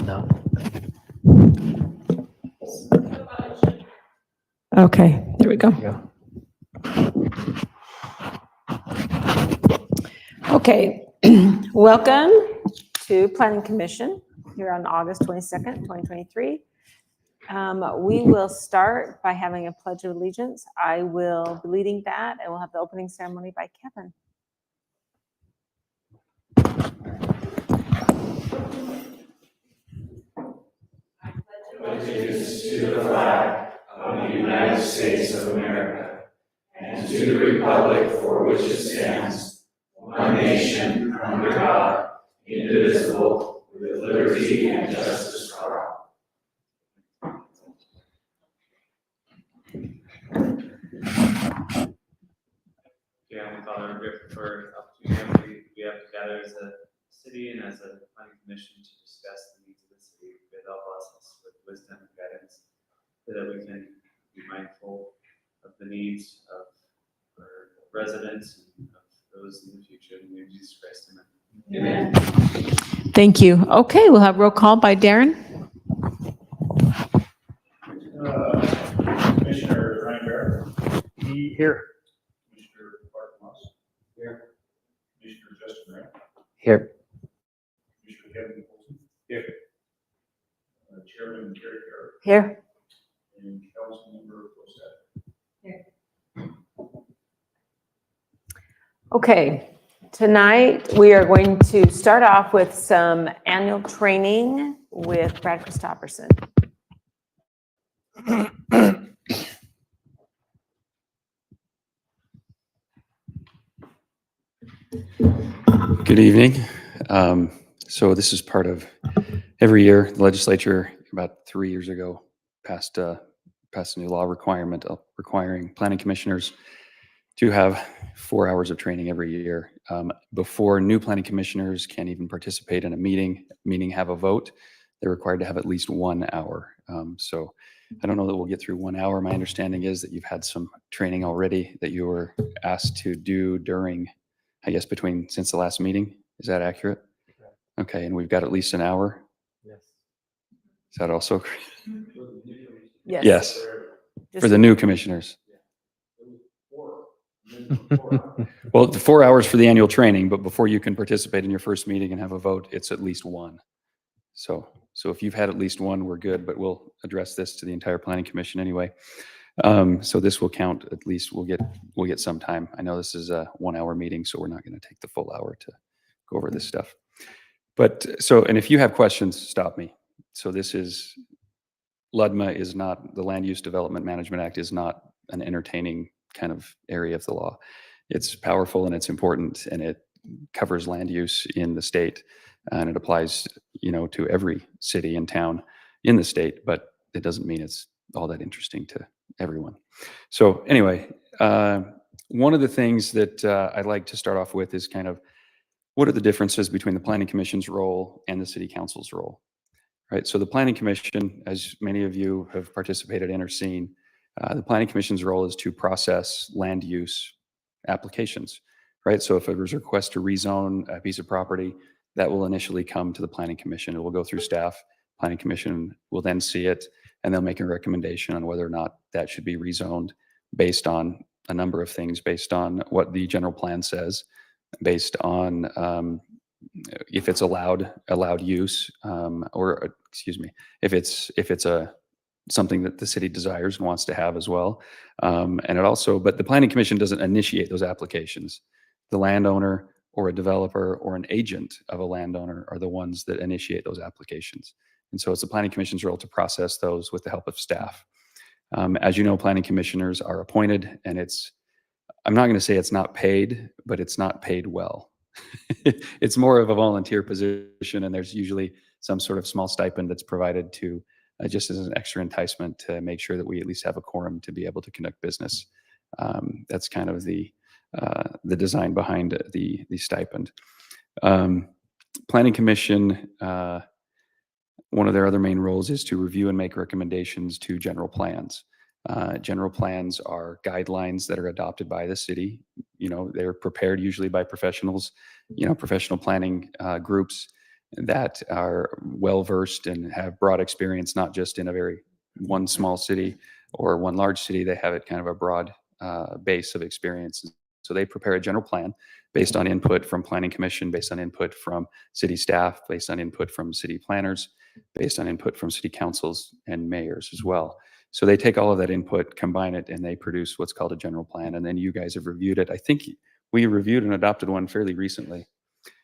No. Okay, there we go. Yeah. Okay, welcome to Planning Commission here on August 22nd, 2023. We will start by having a Pledge of Allegiance. I will be leading that, and we'll have the opening ceremony by Kevin. Allegiance to the flag of the United States of America and to the republic for which it stands, one nation under God, indivisible, with liberty and justice for all. Heavenly Father, we're grateful for the opportunity we have to gather as a city and as a planning commission to discuss the needs of the city. May thou bless us with wisdom and guidance so that we can be mindful of the needs of our residents and of those in the future. In the name of Jesus Christ, amen. Amen. Thank you. Okay, we'll have roll call by Darren. Commissioner Ryan Bear. Here. Commissioner Clark Moss. Here. Commissioner Justin Grant. Here. Commissioner Kevin Colson. Here. Chairman Kerry Garrett. Here. And Councilmember Cosette. Okay, tonight we are going to start off with some annual training with Brad Christopherson. Good evening. So this is part of every year, the legislature about 3 years ago passed a new law requiring planning commissioners to have 4 hours of training every year. Before new planning commissioners can even participate in a meeting, meaning have a vote, they're required to have at least 1 hour. So I don't know that we'll get through 1 hour. My understanding is that you've had some training already that you were asked to do during, I guess, since the last meeting. Is that accurate? Okay, and we've got at least an hour. Yes. Is that also? Yes. Yes, Just- for the new commissioners. Well, the 4 hours for the annual training, but before you can participate in your first meeting and have a vote, it's at least one. So if you've had at least one, we're good, but we'll address this to the entire planning commission anyway. So this will count, at least we'll get some time. I know this is a 1 hour meeting, so we're not going to take the full hour to go over this stuff. But and if you have questions, stop me. So this is, LUDMA is not, the Land Use Development Management Act is not an entertaining kind of area of the law. It's powerful and it's important, and it covers land use in the state, and it applies, to every city and town in the state, but it doesn't mean it's all that interesting to everyone. So anyway, one of the things that I'd like to start off with is kind of, what are the differences between the Planning Commission's role and the City Council's role? Right. So the Planning Commission, as many of you have participated in or seen, the Planning Commission's role is to process land use applications. Right. So if there's a request to rezone a piece of property, that will initially come to the Planning Commission. It will go through staff. Planning Commission will then see it, and they'll make a recommendation on whether or not that should be rezoned based on a number of things, based on what the general plan says, based on if it's allowed use, or excuse me, if it's something that the city desires and wants to have as well. And it also, but the Planning Commission doesn't initiate those applications. The landowner or a developer or an agent of a landowner are the ones that initiate those applications. And so it's the Planning Commission's role to process those with the help of staff. As you know, planning commissioners are appointed, and I'm not going to say it's not paid, but it's not paid well. It's more of a volunteer position, and there's usually some sort of small stipend that's provided to just as an extra enticement to make sure that we at least have a quorum to be able to conduct business. That's kind of the design behind the stipend. Planning Commission, one of their other main roles is to review and make recommendations to general plans. General plans are guidelines that are adopted by the city. They're prepared usually by professionals, professional planning groups. that are well-versed and have broad experience, not just in one small city or one large city. They have it kind of a broad base of experience. So they prepare a general plan based on input from Planning Commission, based on input from city staff, based on input from city planners, based on input from city councils and mayors as well. So they take all of that input, combine it, and they produce what's called a general plan. And then you guys have reviewed it. I think we reviewed and adopted one fairly recently.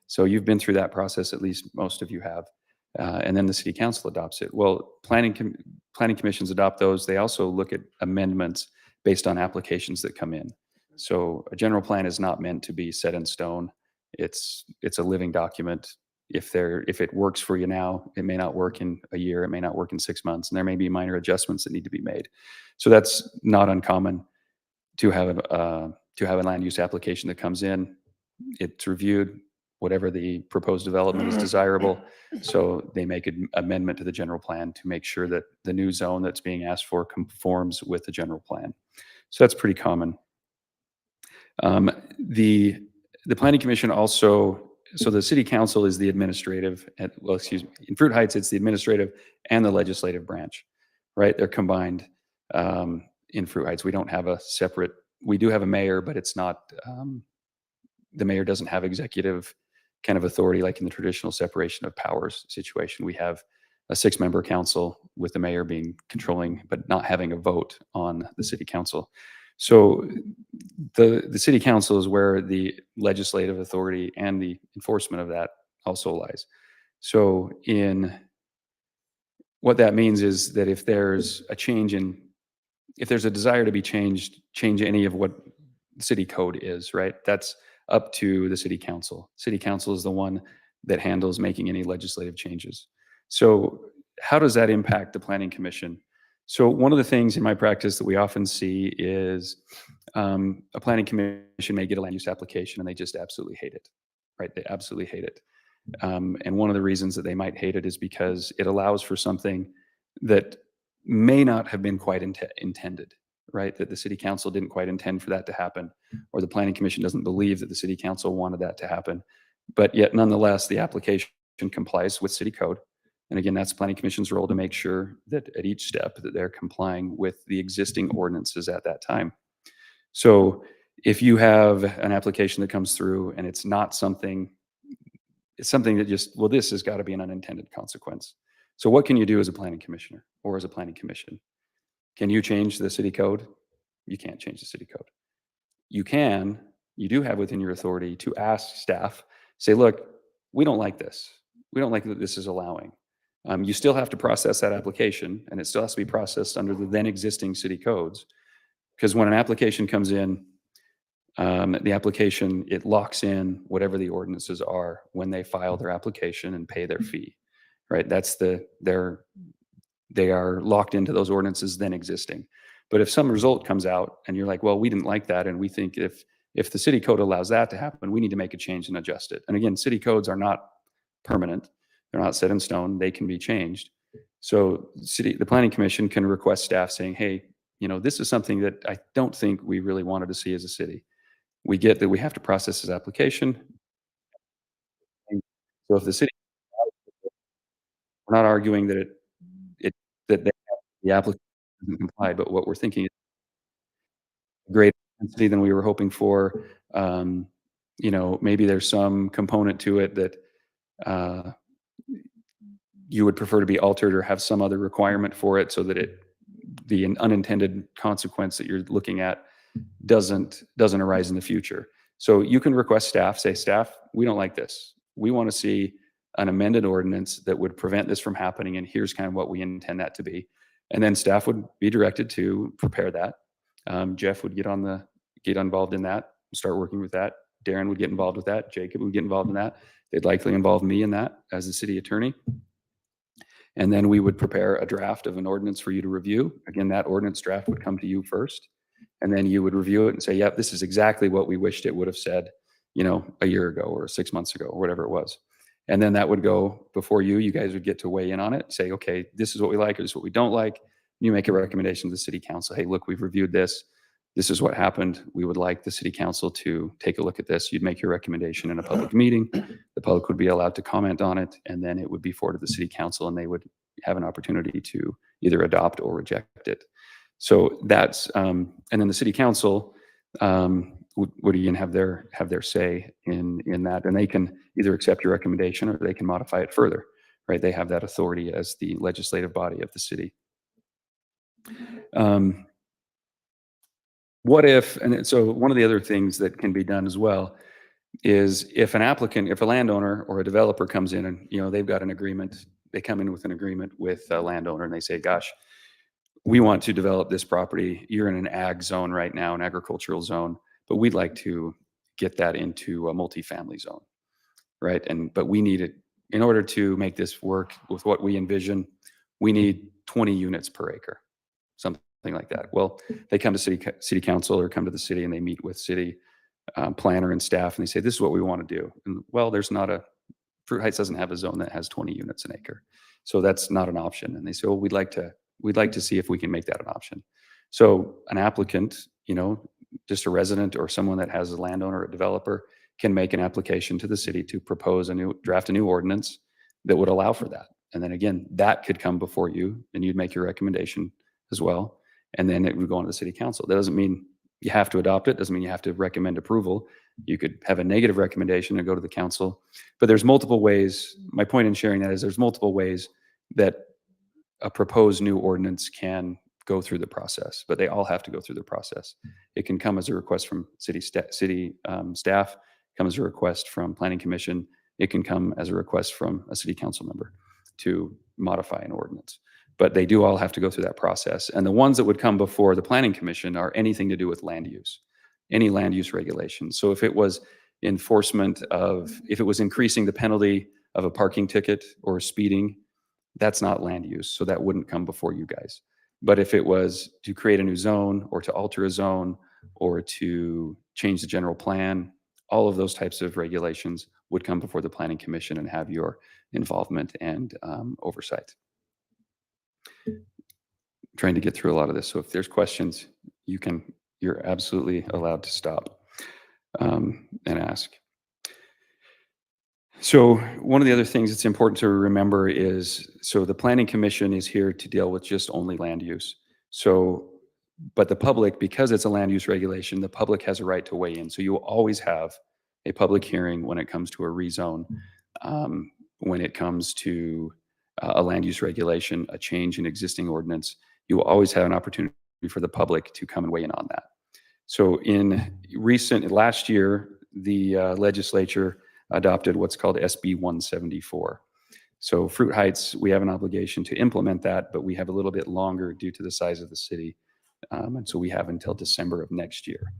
So you've been through that process, at least most of you have. And then the city council adopts it. Well, planning commissions adopt those. They also look at amendments based on applications that come in. So a general plan is not meant to be set in stone. It's a living document. If it works for you now, it may not work in a year, it may not work in 6 months, and there may be minor adjustments that need to be made. So that's not uncommon to have a land use application that comes in. It's reviewed, whatever the proposed development is desirable. So they make an amendment to the general plan to make sure that the new zone that's being asked for conforms with the general plan. So that's pretty common. The Planning Commission also, so the City Council is the administrative, in Fruit Heights, it's the administrative and the legislative branch, right? They're combined in Fruit Heights. We don't have a separate, we do have a mayor, but it's not, the mayor doesn't have executive kind of authority like in the traditional separation of powers situation. We have a 6-member council with the mayor being controlling, but not having a vote on the City Council. So the City Council is where the legislative authority and the enforcement of that also lies. So what that means is that if there's a desire to be change any of what city code is, right? That's up to the City Council. City Council is the one that handles making any legislative changes. So how does that impact the Planning Commission? So one of the things in my practice that we often see is a planning commission may get a land use application and they just absolutely hate it, right? They absolutely hate it. And one of the reasons that they might hate it is because it allows for something that may not have been quite intended, right? That the City Council didn't quite intend for that to happen, or the Planning Commission doesn't believe that the City Council wanted that to happen. But yet nonetheless, the application complies with city code. And again, that's Planning Commission's role to make sure that at each step that they're complying with the existing ordinances at that time. So if you have an application that comes through and it's not something, it's something that just, well, this has got to be an unintended consequence. So what can you do as a planning commissioner or as a planning commission? Can you change the city code? You can't change the city code. You do have within your authority to ask staff, say, look, we don't like this. We don't like that this is allowing. You still have to process that application, and it still has to be processed under the then existing city codes. Because when an application comes in, the application, it locks in whatever the ordinances are when they file their application and pay their fee, right? They are locked into those ordinances then existing. But if some result comes out and you're like, well, we didn't like that, and we think if the city code allows that to happen, we need to make a change and adjust it. And again, city codes are not permanent. They're not set in stone. They can be changed. So the Planning Commission can request staff saying, hey, this is something that I don't think we really wanted to see as a city. We get that we have to process this application. So if the city, we're not arguing that the application doesn't comply, but what we're thinking is greater intensity than we were hoping for. Maybe there's some component to it that you would prefer to be altered or have some other requirement for it so that the unintended consequence that you're looking at doesn't arise in the future. So you can request staff, say, staff, we don't like this. We want to see an amended ordinance that would prevent this from happening, and here's kind of what we intend that to be. And then staff would be directed to prepare that. Jeff would get involved in that, start working with that. Darren would get involved with that. Jacob would get involved in that. They'd likely involve me in that as the city attorney. And then we would prepare a draft of an ordinance for you to review. Again, that ordinance draft would come to you first. And then you would review it and say, yep, this is exactly what we wished it would have said, a year ago or 6 months ago or whatever it was. And then that would go before you. You guys would get to weigh in on it, say, okay, this is what we like, or this is what we don't like. You make a recommendation to the City Council. Hey, look, we've reviewed this. this is what happened. We would like the city council to take a look at this. You'd make your recommendation in a public meeting. The public would be allowed to comment on it, and then it would be forwarded to the city council, and they would have an opportunity to either adopt or reject it. So that's, and then the city council would again have their say in that, and they can either accept your recommendation or they can modify it further, right? They have that authority as the legislative body of the city. What if, and so one of the other things that can be done as well is if an applicant, if a landowner or a developer comes in and, they've got an agreement, they come in with an agreement with a landowner and they say, gosh, we want to develop this property. You're in an ag zone right now, an agricultural zone, but we'd like to get that into a multifamily zone, right? But we need it, in order to make this work with what we envision, we need 20 units per acre, something like that. Well, they come to city council or come to the city and they meet with city planner and staff and they say, this is what we want to do. And well, Fruit Heights doesn't have a zone that has 20 units an acre. So that's not an option. And they say, well, we'd like to see if we can make that an option. So an applicant, just a resident or someone that has a landowner or a developer can make an application to the city to propose draft a new ordinance that would allow for that. And then again, that could come before you and you'd make your recommendation as well. And then it would go on to the city council. That doesn't mean you have to adopt it. Doesn't mean you have to recommend approval. You could have a negative recommendation and go to the council, but there's multiple ways. My point in sharing that is there's multiple ways that a proposed new ordinance can go through the process, but they all have to go through the process. It can come as a request from city staff, come as a request from planning commission. It can come as a request from a city council member to modify an ordinance, but they do all have to go through that process. And the ones that would come before the planning commission are anything to do with land use, any land use regulations. So if it was enforcement if it was increasing the penalty of a parking ticket or speeding, that's not land use. So that wouldn't come before you guys. But if it was to create a new zone or to alter a zone or to change the general plan, all of those types of regulations would come before the planning commission and have your involvement and oversight. I'm trying to get through a lot of this. So if there's questions, you're absolutely allowed to stop and ask. So one of the other things that's important to remember is, so the planning commission is here to deal with just only land use. So, but the public, because it's a land use regulation, the public has a right to weigh in. So you will always have a public hearing when it comes to a rezone, when it comes to a land use regulation, a change in existing ordinance. You will always have an opportunity for the public to come and weigh in on that. So last year, the legislature adopted what's called SB 174. So Fruit Heights, we have an obligation to implement that, but we have a little bit longer due to the size of the city. And so we have until December of next year,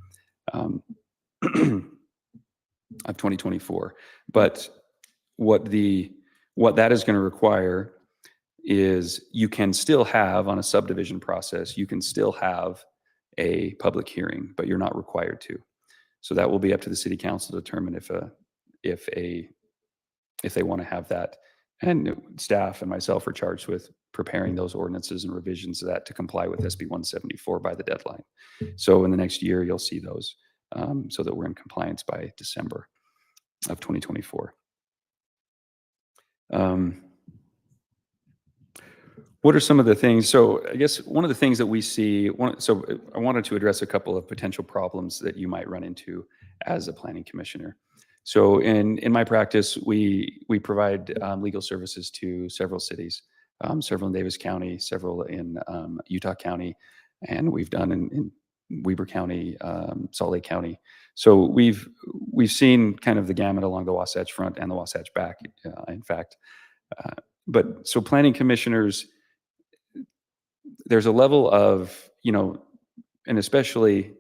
of 2024. But what that is going to require is you can still have, on a subdivision process, you can still have a public hearing, but you're not required to. So that will be up to the city council to determine if they want to have that. And staff and myself are charged with preparing those ordinances and revisions of that to comply with SB 174 by the deadline. So in the next year, you'll see those so that we're in compliance by December of 2024. What are some of the things? So I guess one of the things that we see, so I wanted to address a couple of potential problems that you might run into as a planning commissioner. So in my practice, we provide legal services to several cities, several in Davis County, several in Utah County, and we've done in Weber County, Salt Lake County. So we've seen kind of the gamut along the Wasatch Front and the Wasatch back, in fact. But so planning commissioners, there's a level of, and especially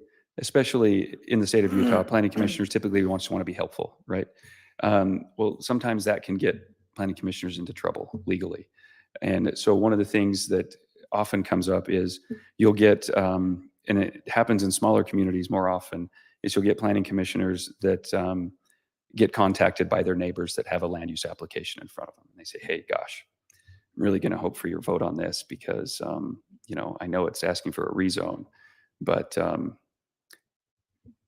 in the state of Utah, planning commissioners typically want to be helpful, right? Well, sometimes that can get planning commissioners into trouble legally. And so one of the things that often comes up is you'll get, and it happens in smaller communities more often, is you'll get planning commissioners that get contacted by their neighbors that have a land use application in front of them. And they say, hey, gosh, I'm really going to hope for your vote on this because, I know it's asking for a rezone, but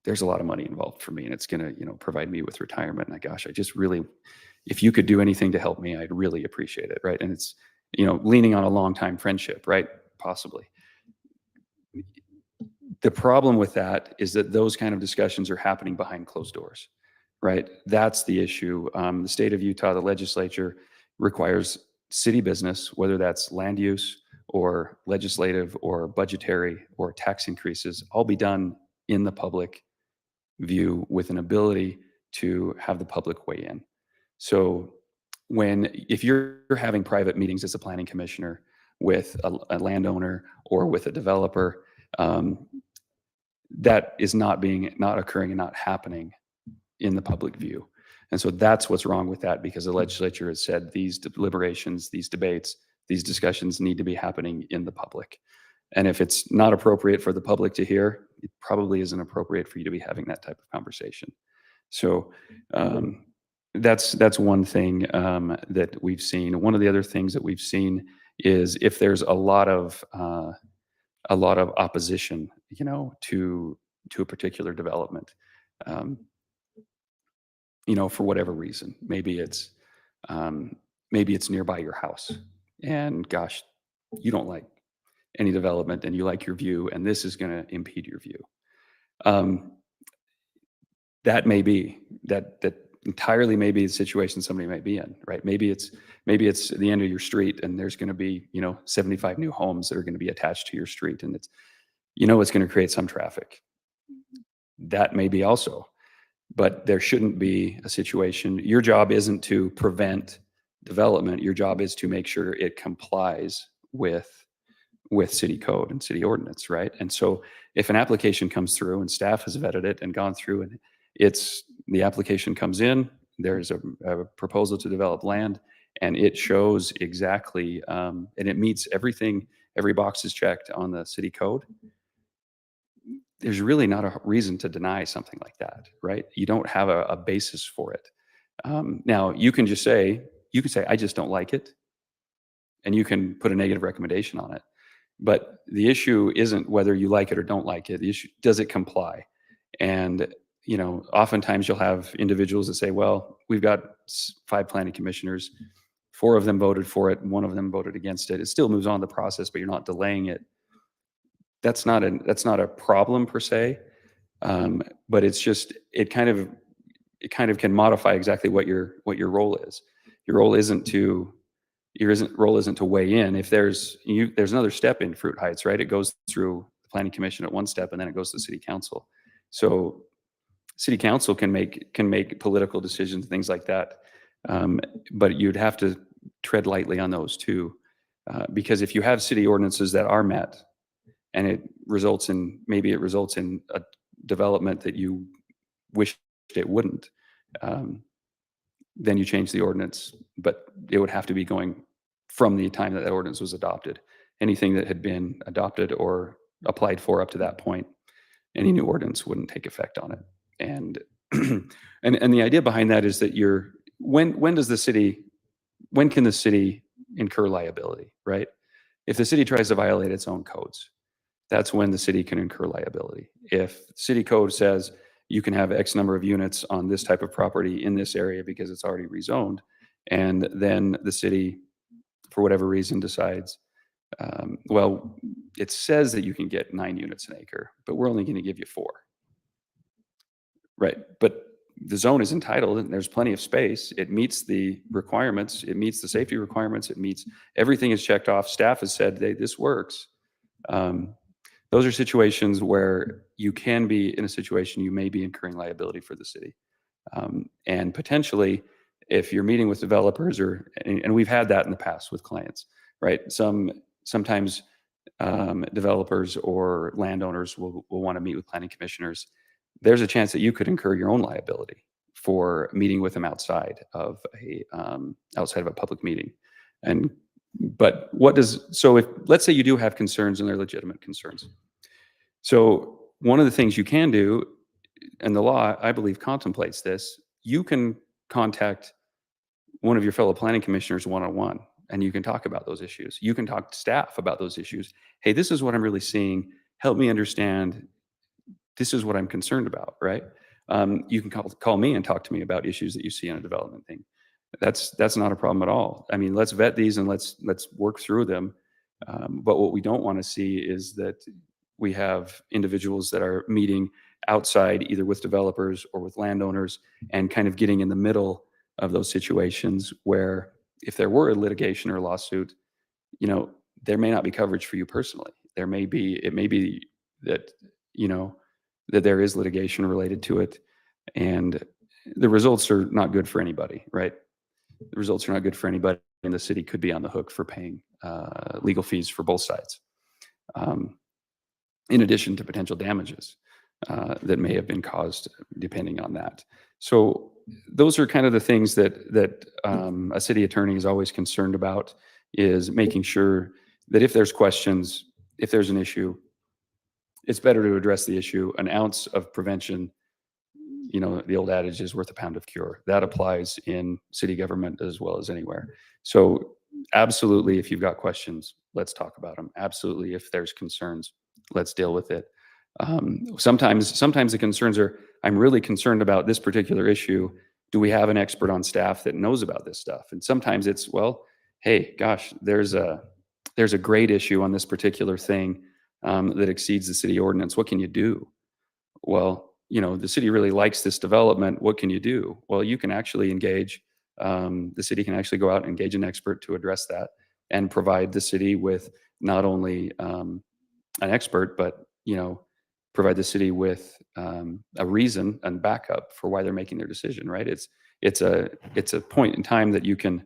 there's a lot of money involved for me, and it's going to, provide me with retirement. And gosh, I just really, if you could do anything to help me, I'd really appreciate it. Right. And it's, leaning on a long time friendship, right? Possibly. The problem with that is that those kind of discussions are happening behind closed doors, right? That's the issue. The state of Utah, the legislature requires city business, whether that's land use or legislative or budgetary or tax increases, all be done in the public view with an ability to have the public weigh in. So if you're having private meetings as a planning commissioner with a landowner or with a developer, that is not occurring and not happening in the public view. And so that's what's wrong with that, because the legislature has said these deliberations, these debates, these discussions need to be happening in the public. And if it's not appropriate for the public to hear, it probably isn't appropriate for you to be having that type of conversation. So that's one thing that we've seen. One of the other things that we've seen is if there's a lot of opposition, to a particular development, for whatever reason. Maybe it's nearby your house, and gosh, you don't like any development, and you like your view, and this is going to impede your view. That may be that entirely may be the situation somebody might be in, right? Maybe it's the end of your street, and there's going to be 75 new homes that are going to be attached to your street, and it's going to create some traffic. That may be also. But there shouldn't be a situation. Your job isn't to prevent development. Your job is to make sure it complies with city code and city ordinance, right? And so if an application comes through and staff has vetted it and gone through, and the application comes in, there's a proposal to develop land, and it shows exactly, and it meets everything, every box is checked on the city code, there's really not a reason to deny something like that, right? You don't have a basis for it. Now, you can say, I just don't like it, and you can put a negative recommendation on it. But the issue isn't whether you like it or don't like it. The issue, does it comply? And, oftentimes you'll have individuals that say, well, we've got 5 planning commissioners, 4 of them voted for it, 1 of them voted against it. It still moves on the process, but you're not delaying it. That's not a problem per se, but it's just it kind of can modify exactly what your role is. Your role isn't to weigh in. If there's another step in Fruit Heights, right? It goes through the planning commission at one step, and then it goes to the city council. So city council can make political decisions, things like that, but you'd have to tread lightly on those too, because if you have city ordinances that are met, and it results in a development that you wished it wouldn't, then you change the ordinance. But it would have to be going from the time that ordinance was adopted. Anything that had been adopted or applied for up to that point, any new ordinance wouldn't take effect on it. And and the idea behind that is that when can the city incur liability, right? If the city tries to violate its own codes, that's when the city can incur liability. If city code says you can have X number of units on this type of property in this area because it's already rezoned, and then the city, for whatever reason, decides, well, it says that you can get 9 units an acre, but we're only going to give you 4. Right, but the zone is entitled, and there's plenty of space. It meets the requirements. It meets the safety requirements. It meets everything is checked off. Staff has said, hey, this works. Those are situations where you can be in a situation you may be incurring liability for the city. And potentially, if you're meeting with developers and we've had that in the past with clients, right? Sometimes developers or landowners will want to meet with planning commissioners. There's a chance that you could incur your own liability for meeting with them outside of a public meeting. But if let's say you do have concerns and they're legitimate concerns. So one of the things you can do, and the law, I believe, contemplates this, you can contact one of your fellow planning commissioners one-on-one, and you can talk about those issues. You can talk to staff about those issues. Hey, this is what I'm really seeing. Help me understand this is what I'm concerned about, right? You can call me and talk to me about issues that you see on a development thing. That's not a problem at all. I mean, let's vet these and let's work through them. But what we don't want to see is that we have individuals that are meeting outside, either with developers or with landowners, and kind of getting in the middle of those situations where if there were a litigation or lawsuit, you know, there may not be coverage for you personally. It may be that, you know, that there is litigation related to it, and the results are not good for anybody, right? The results are not good for anybody, and the city could be on the hook for paying legal fees for both sides, in addition to potential damages that may have been caused depending on that. So those are kind of the things that a city attorney is always concerned about, is making sure that if there's questions, if there's an issue, it's better to address the issue. An ounce of prevention, you know, the old adage is worth a pound of cure. That applies in city government as well as anywhere. So absolutely, if you've got questions, let's talk about them. Absolutely, if there's concerns, let's deal with it. Sometimes the concerns are, I'm really concerned about this particular issue. Do we have an expert on staff that knows about this stuff? And sometimes it's, well, hey, gosh, there's a great issue on this particular thing that exceeds the city ordinance. What can you do? Well, you know, the city really likes this development. What can you do? Well, you can actually engage, the city can actually go out and engage an expert to address that and provide the city with not only an expert, but, you know, provide the city with a reason and backup for why they're making their decision, right? It's a point in time that you can,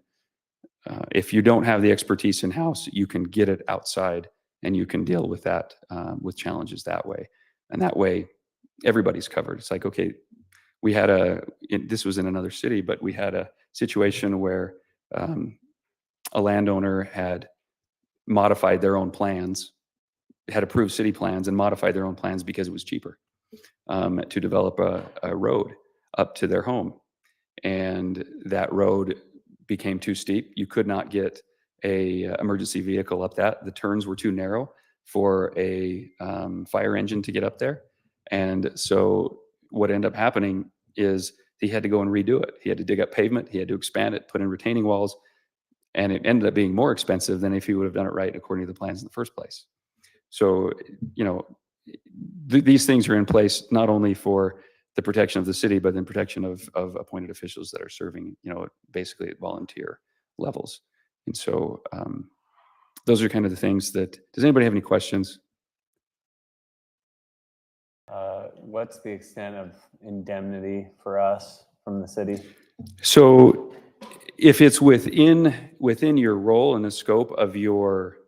if you don't have the expertise in-house, you can get it outside and you can deal with that, with challenges that way. And that way, everybody's covered. It's like, okay, we had this was in another city, but we had a situation where a landowner had modified their own plans, had approved city plans and modified their own plans because it was cheaper to develop a road up to their home. And that road became too steep. You could not get a emergency vehicle up that. The turns were too narrow for a fire engine to get up there. And so what ended up happening is he had to go and redo it. He had to dig up pavement, he had to expand it, put in retaining walls, and it ended up being more expensive than if he would have done it right according to the plans in the first place. So, you know, these things are in place not only for the protection of the city, but in protection of appointed officials that are serving, you know, basically at volunteer levels. And so those are kind of the things that, does anybody have any questions? What's the extent of indemnity for us from the city? So if it's within your role and the scope of your,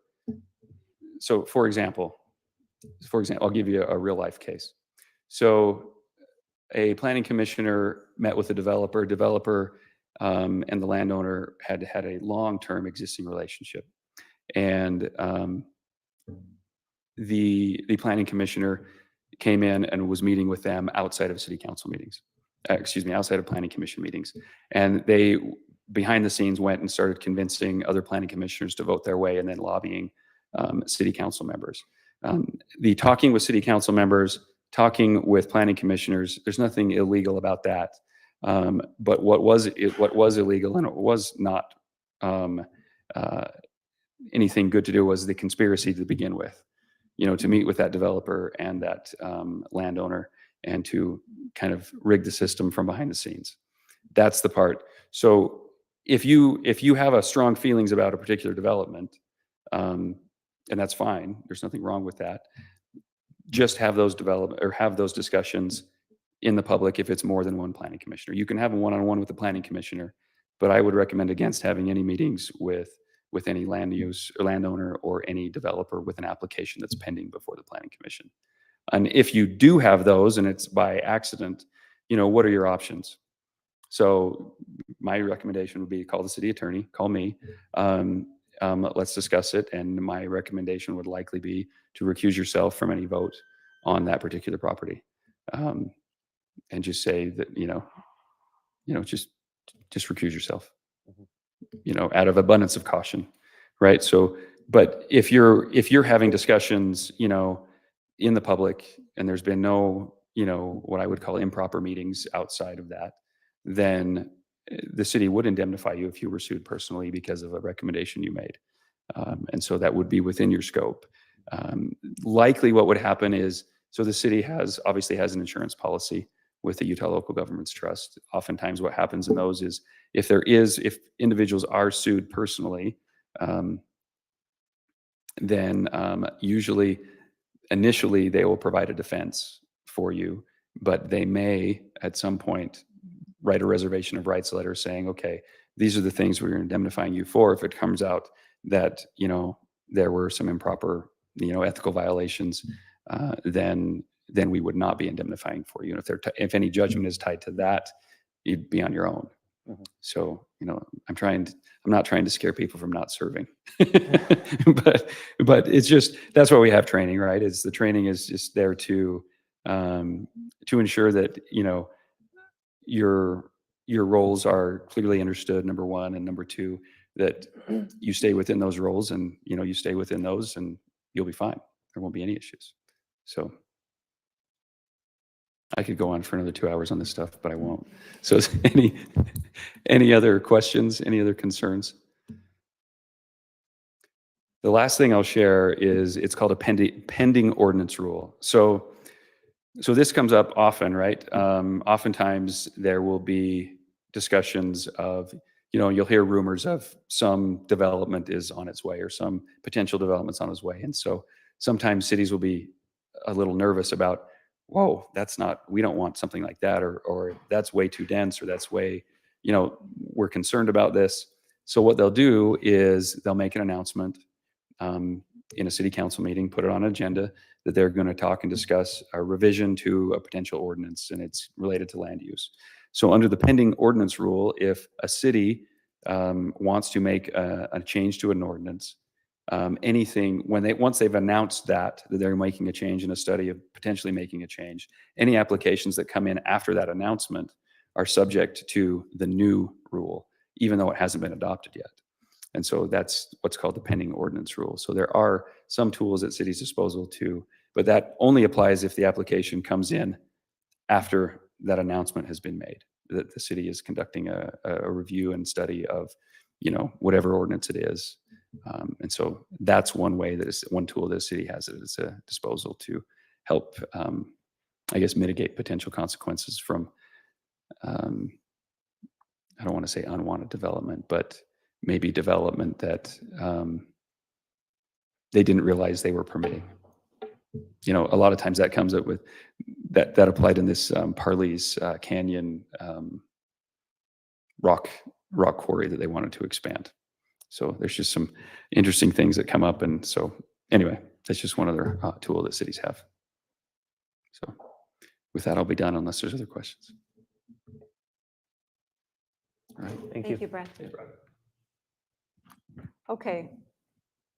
so for example, I'll give you a real life case. So a planning commissioner met with a developer and the landowner had a long-term existing relationship. And the planning commissioner came in and was meeting with them outside of city council meetings, outside of planning commission meetings. And they, behind the scenes, went and started convincing other planning commissioners to vote their way and then lobbying city council members. The talking with city council members, talking with planning commissioners, there's nothing illegal about that. But what was illegal and it was not anything good to do was the conspiracy to begin with. You know, to meet with that developer and that landowner and to kind of rig the system from behind the scenes. That's the part. So if you have a strong feelings about a particular development, and that's fine, there's nothing wrong with that. Just have those discussions in the public if it's more than one planning commissioner. You can have a one-on-one with the planning commissioner, but I would recommend against having any meetings with any land use or landowner or any developer with an application that's pending before the planning commission. And if you do have those and it's by accident, you know, what are your options? So my recommendation would be call the city attorney, call me, let's discuss it. And my recommendation would likely be to recuse yourself from any vote on that particular property. And just say that, you know, just recuse yourself. You know, out of abundance of caution, right? So, but if you're having discussions, you know, in the public, and there's been no, what I would call improper meetings outside of that, then the city would indemnify you if you were sued personally because of a recommendation you made. And so that would be within your scope. Likely what would happen is, so the city obviously has an insurance policy with the Utah Local Governments Trust. Oftentimes what happens in those is if individuals are sued personally, then usually initially they will provide a defense for you, but they may at some point write a reservation of rights letter saying, okay, these are the things we're indemnifying you for. If it comes out that, there were some improper, ethical violations, then we would not be indemnifying for you. And if any judgment is tied to that, you'd be on your own. Mhm. So, I'm not trying to scare people from not serving, but it's just, that's why we have training, right? The training is just there to ensure that, your roles are clearly understood, number one, and number two, that you stay within those roles and, you stay within those and you'll be fine. There won't be any issues. So I could go on for another 2 hours on this stuff, but I won't. So is any other questions, any other concerns? The last thing I'll share is it's called a pending ordinance rule. So this comes up often, right? Oftentimes there will be discussions of, you'll hear rumors of some development is on its way or some potential development's on its way. And so sometimes cities will be a little nervous about, whoa, we don't want something like that, or that's way too dense, or that's way, we're concerned about this. So what they'll do is they'll make an announcement in a city council meeting, put it on an agenda that they're going to talk and discuss a revision to a potential ordinance, and it's related to land use. So under the pending ordinance rule, if a city wants to make a change to an ordinance, once they've announced that they're making a change in a study of potentially making a change, any applications that come in after that announcement are subject to the new rule, even though it hasn't been adopted yet. And so that's what's called the pending ordinance rule. So there are some tools at city's disposal but that only applies if the application comes in after that announcement has been made, that the city is conducting a review and study of, whatever ordinance it is. And so that's one tool that the city has at its disposal to help, mitigate potential consequences from, I don't want to say unwanted development, but maybe development that they didn't realize they were permitting. A lot of times that comes up with that applied in this Parley's Canyon rock quarry that they wanted to expand. So there's just some interesting things that come up. And so anyway, that's just one other tool that cities have. So with that, I'll be done unless there's other questions. All right. Thank Thank you. you, Brad. Okay,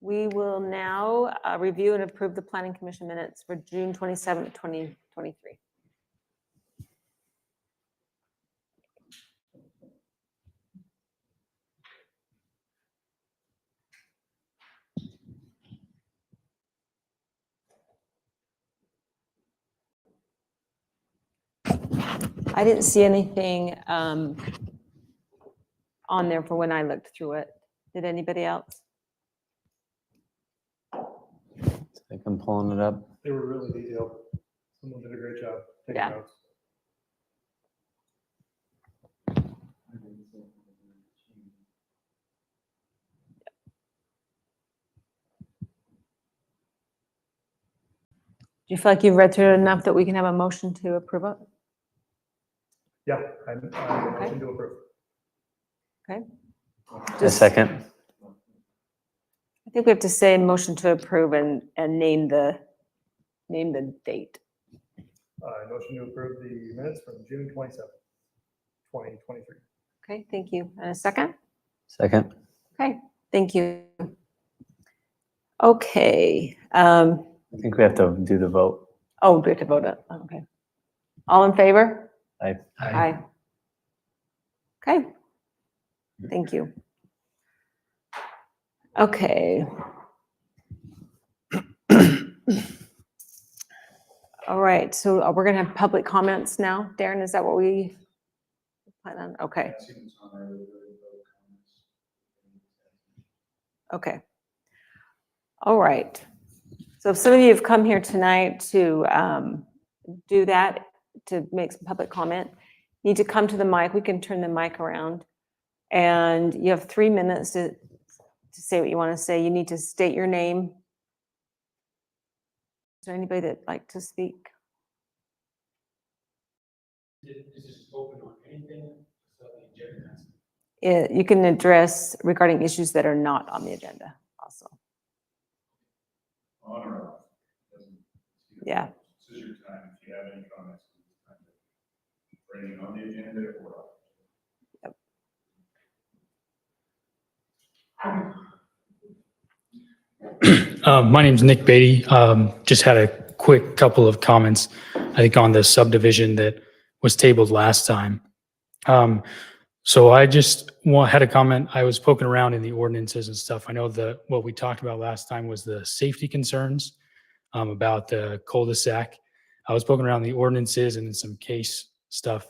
we will now review and approve the Planning Commission minutes for June 27th, 2023. I didn't see anything on there for when I looked through it. Did anybody else? I am pulling it up. They were really detailed. Someone did a great job taking Yeah. notes. Do you feel like you've read through it enough that we can have a motion to approve it? Yeah, I motion to approve. A second. I think we have to say motion to approve and name the date. Motion to approve the minutes from June 27th, 2023. Okay, thank you. And a second? Second. Okay, thank you. Okay. I think we have to do the vote. Oh, we have to vote it. Okay. All in favor? Aye. Aye. Okay. Thank you. Okay. All right, so we're going to have public comments now. Darren, is that what we plan on? Okay, I see it's on there, the vote comments. okay. All right. So if some of you have come here tonight to do that, to make some public comment, you need to come to the mic. We can turn the mic around. And you have 3 minutes to say what you want to say. You need to state your name. Is there anybody that'd like to speak? Is this open on anything? So the agenda has- You can address regarding issues that are not on the agenda also. On or off? Doesn't- Yeah. This is your time, if you have any comments, it's time to bring it on the agenda or off. My name's Nick Beatty. Just had a quick couple of comments, I think, on the subdivision that was tabled last time. So I just had a comment. I was poking around in the ordinances and stuff. I know that what we talked about last time was the safety concerns about the cul-de-sac. I was poking around the ordinances and in some case stuff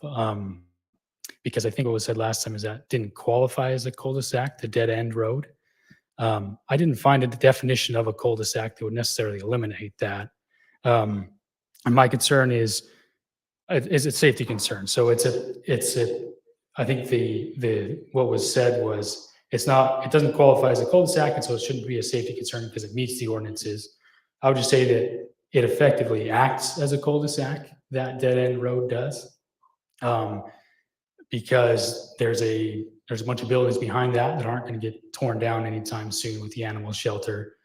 because I think what was said last time is that didn't qualify as a cul-de-sac, the dead end road. I didn't find a definition of a cul-de-sac that would necessarily eliminate that. And my concern is a safety concern. So I think what was said was it doesn't qualify as a cul-de-sac, and so it shouldn't be a safety concern because it meets the ordinances. I would just say that it effectively acts as a cul-de-sac, that dead end road does. Because there's a bunch of buildings behind that aren't going to get torn down anytime soon with the animal shelter.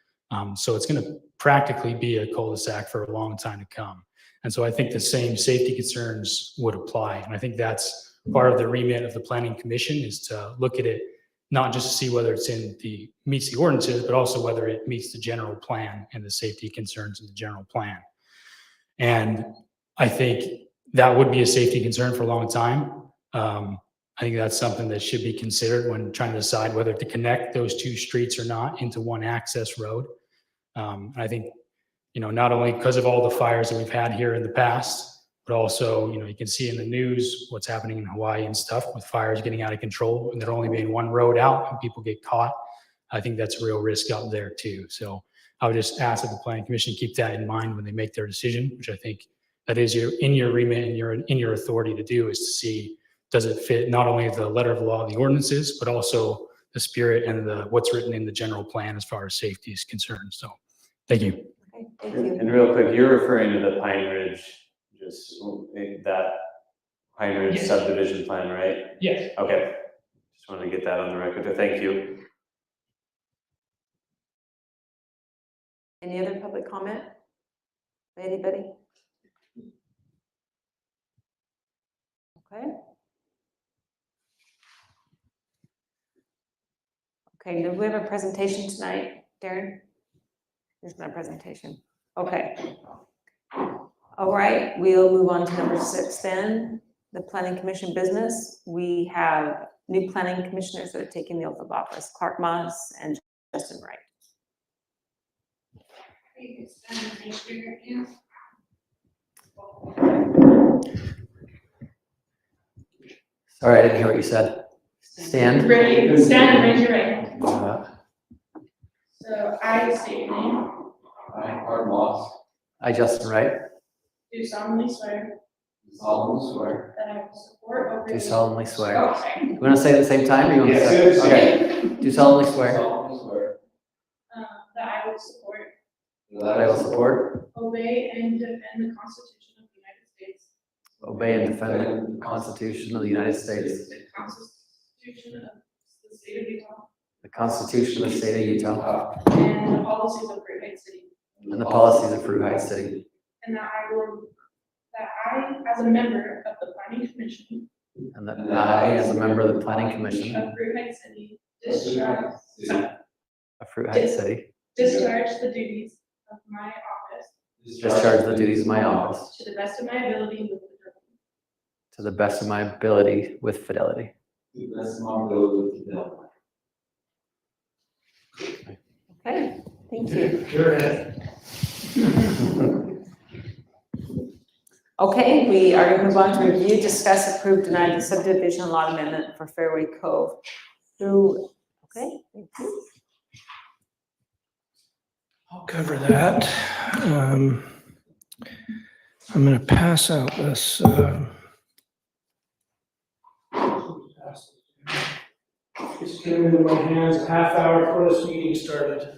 So it's going to practically be a cul-de-sac for a long time to come. And so I think the same safety concerns would apply. And I think that's part of the remit of the Planning Commission is to look at it, not just to see whether it's meets the ordinances, but also whether it meets the general plan and the safety concerns in the general plan. And I think that would be a safety concern for a long time. I think that's something that should be considered when trying to decide whether to connect those two streets or not into one access road. I think, not only because of all the fires that we've had here in the past, but also, you can see in the news what's happening in Hawaii and stuff with fires getting out of control and there only being one road out and people get caught. I think that's a real risk out there too. So I would just ask that the Planning Commission keep that in mind when they make their decision, which I think that is in your remit and in your authority to do, is to see, does it fit not only the letter of the law, the ordinances, but also the spirit and what's written in the general plan as far as safety is concerned. So thank you. Okay, thank you. And real quick, you're referring to the Pine Ridge, just that Pine Ridge Yes. subdivision plan, right? Yes. Okay. Just wanted to get that on the record. So thank you. Any other public comment? Anybody? Okay. Okay, do we have a presentation tonight, Darren? There's no presentation. Okay. All right, we'll move on to number 6 then, the Planning Commission business. We have new planning commissioners that are taking the oath of office, Clark Moss and Justin Wright. Sorry, I didn't hear what you said. Stand. Ready, stand and raise your right hand. Uh, So I state your name, I, Clark Moss, I, Justin Wright, do solemnly swear solemnly swear. that I will support, obey. do solemnly swear. Oh, sorry. You want to say it at the same time or you want to Yes, say? yes. Okay. Do solemnly swear Solemnly swear. That I will support, that I will support, obey, and defend the Constitution of the United States, obey, and defend the Constitution of the United States, the Constitution of the State of Utah, the Constitution of the State of Utah, and the policies of Great Heights City. and the policies of Fruit Heights City. And that I, as a member of the Planning Commission And that I, as a member of the Planning Commission of Great Heights City, discharge of Fruit Heights City, the duties of my office discharge the duties of my office to the best of my ability with fidelity. to the best of my ability with fidelity. To the best of my ability with fidelity. Okay, thank you. Okay, we are going to move on to review, discuss, approve, deny the subdivision lot amendment for Fairway Cove. Through, okay, thank you. I'll cover that. I'm going to pass out this. Just came into my hands a half hour before this meeting started.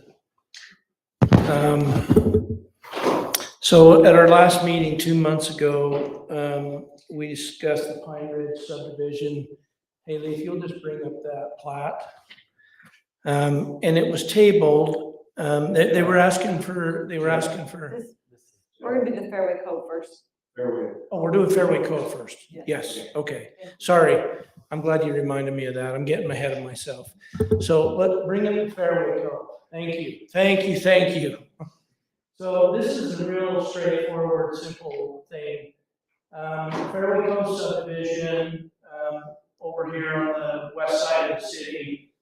So at our last meeting 2 months ago, we discussed the Pine Ridge subdivision. Haley, if you'll just bring up that plat. And it was tabled. They were asking for. We're going to do the Fairway Cove first. Oh, we're doing Fairway Cove first. Yes, okay. Sorry. I'm glad you reminded me of that. I'm getting ahead of myself. So let's bring in the Fairway Cove. Thank you. So this is a real straightforward, simple thing. Fairway Cove subdivision, over here on the west side of the city.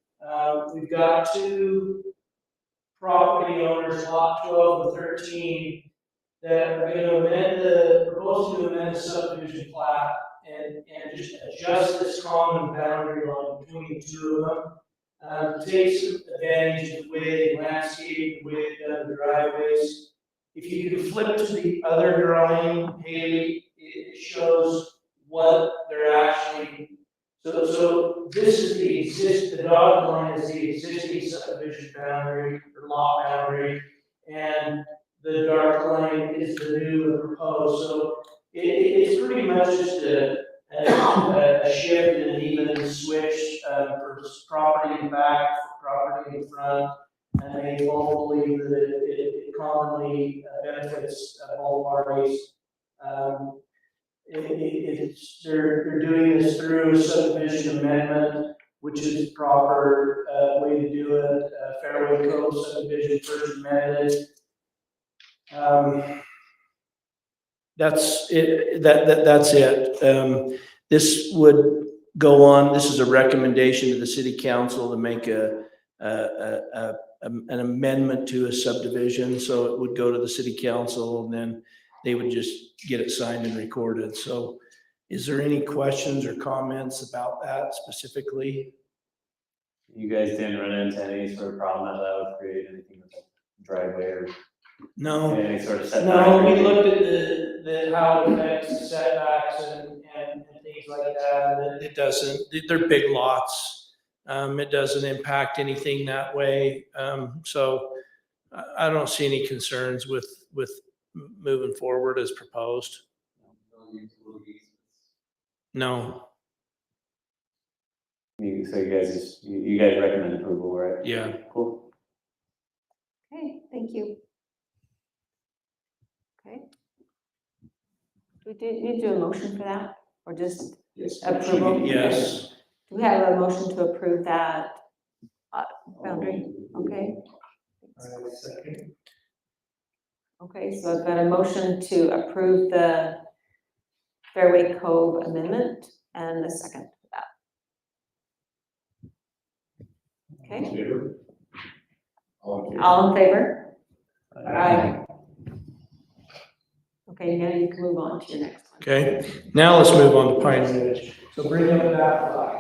We've got two property owners, lot 12 and 13, that are going to propose to amend the subdivision plat and just adjust this common boundary line between the two of them. Takes advantage of the way they landscape, the way they've done the driveways. If you can flip to the other drawing, Haley, it shows what they're actually. So this is the dotted line is the existing subdivision boundary or lot boundary, and the dark line is the new proposed. So it's pretty much just a shift and an even switch for property in back, property in front, and they all believe that it commonly benefits all parties. They're doing this through a subdivision amendment, which is the proper way to do it. Fairway Cove subdivision first amended. That's it. That's it. This would go on. This is a recommendation to the city council to make an amendment to a subdivision. So it would go to the city council, and then they would just get it signed and recorded. So is there any questions or comments about that specifically? You guys didn't run into any sort of problem that would create anything with the driveway or No. any sort of setback? No, we looked at the how it affects the setbacks and things like that. It doesn't, they're big lots. It doesn't impact anything that way. So I don't see any concerns with moving forward as proposed. No. So you guys recommend approval, right? Yeah. Cool. Okay, thank you. Okay. Do we do a motion for that, or just approval? Yes. Do we have a motion to approve that boundary? Okay. Okay, so I've got a motion to approve the Fairway Cove amendment and a second for that. Okay, all in favor? Aye. Okay, now you can move on to your next one. Okay, now let's move on to Pine Ridge. So bring up that flag.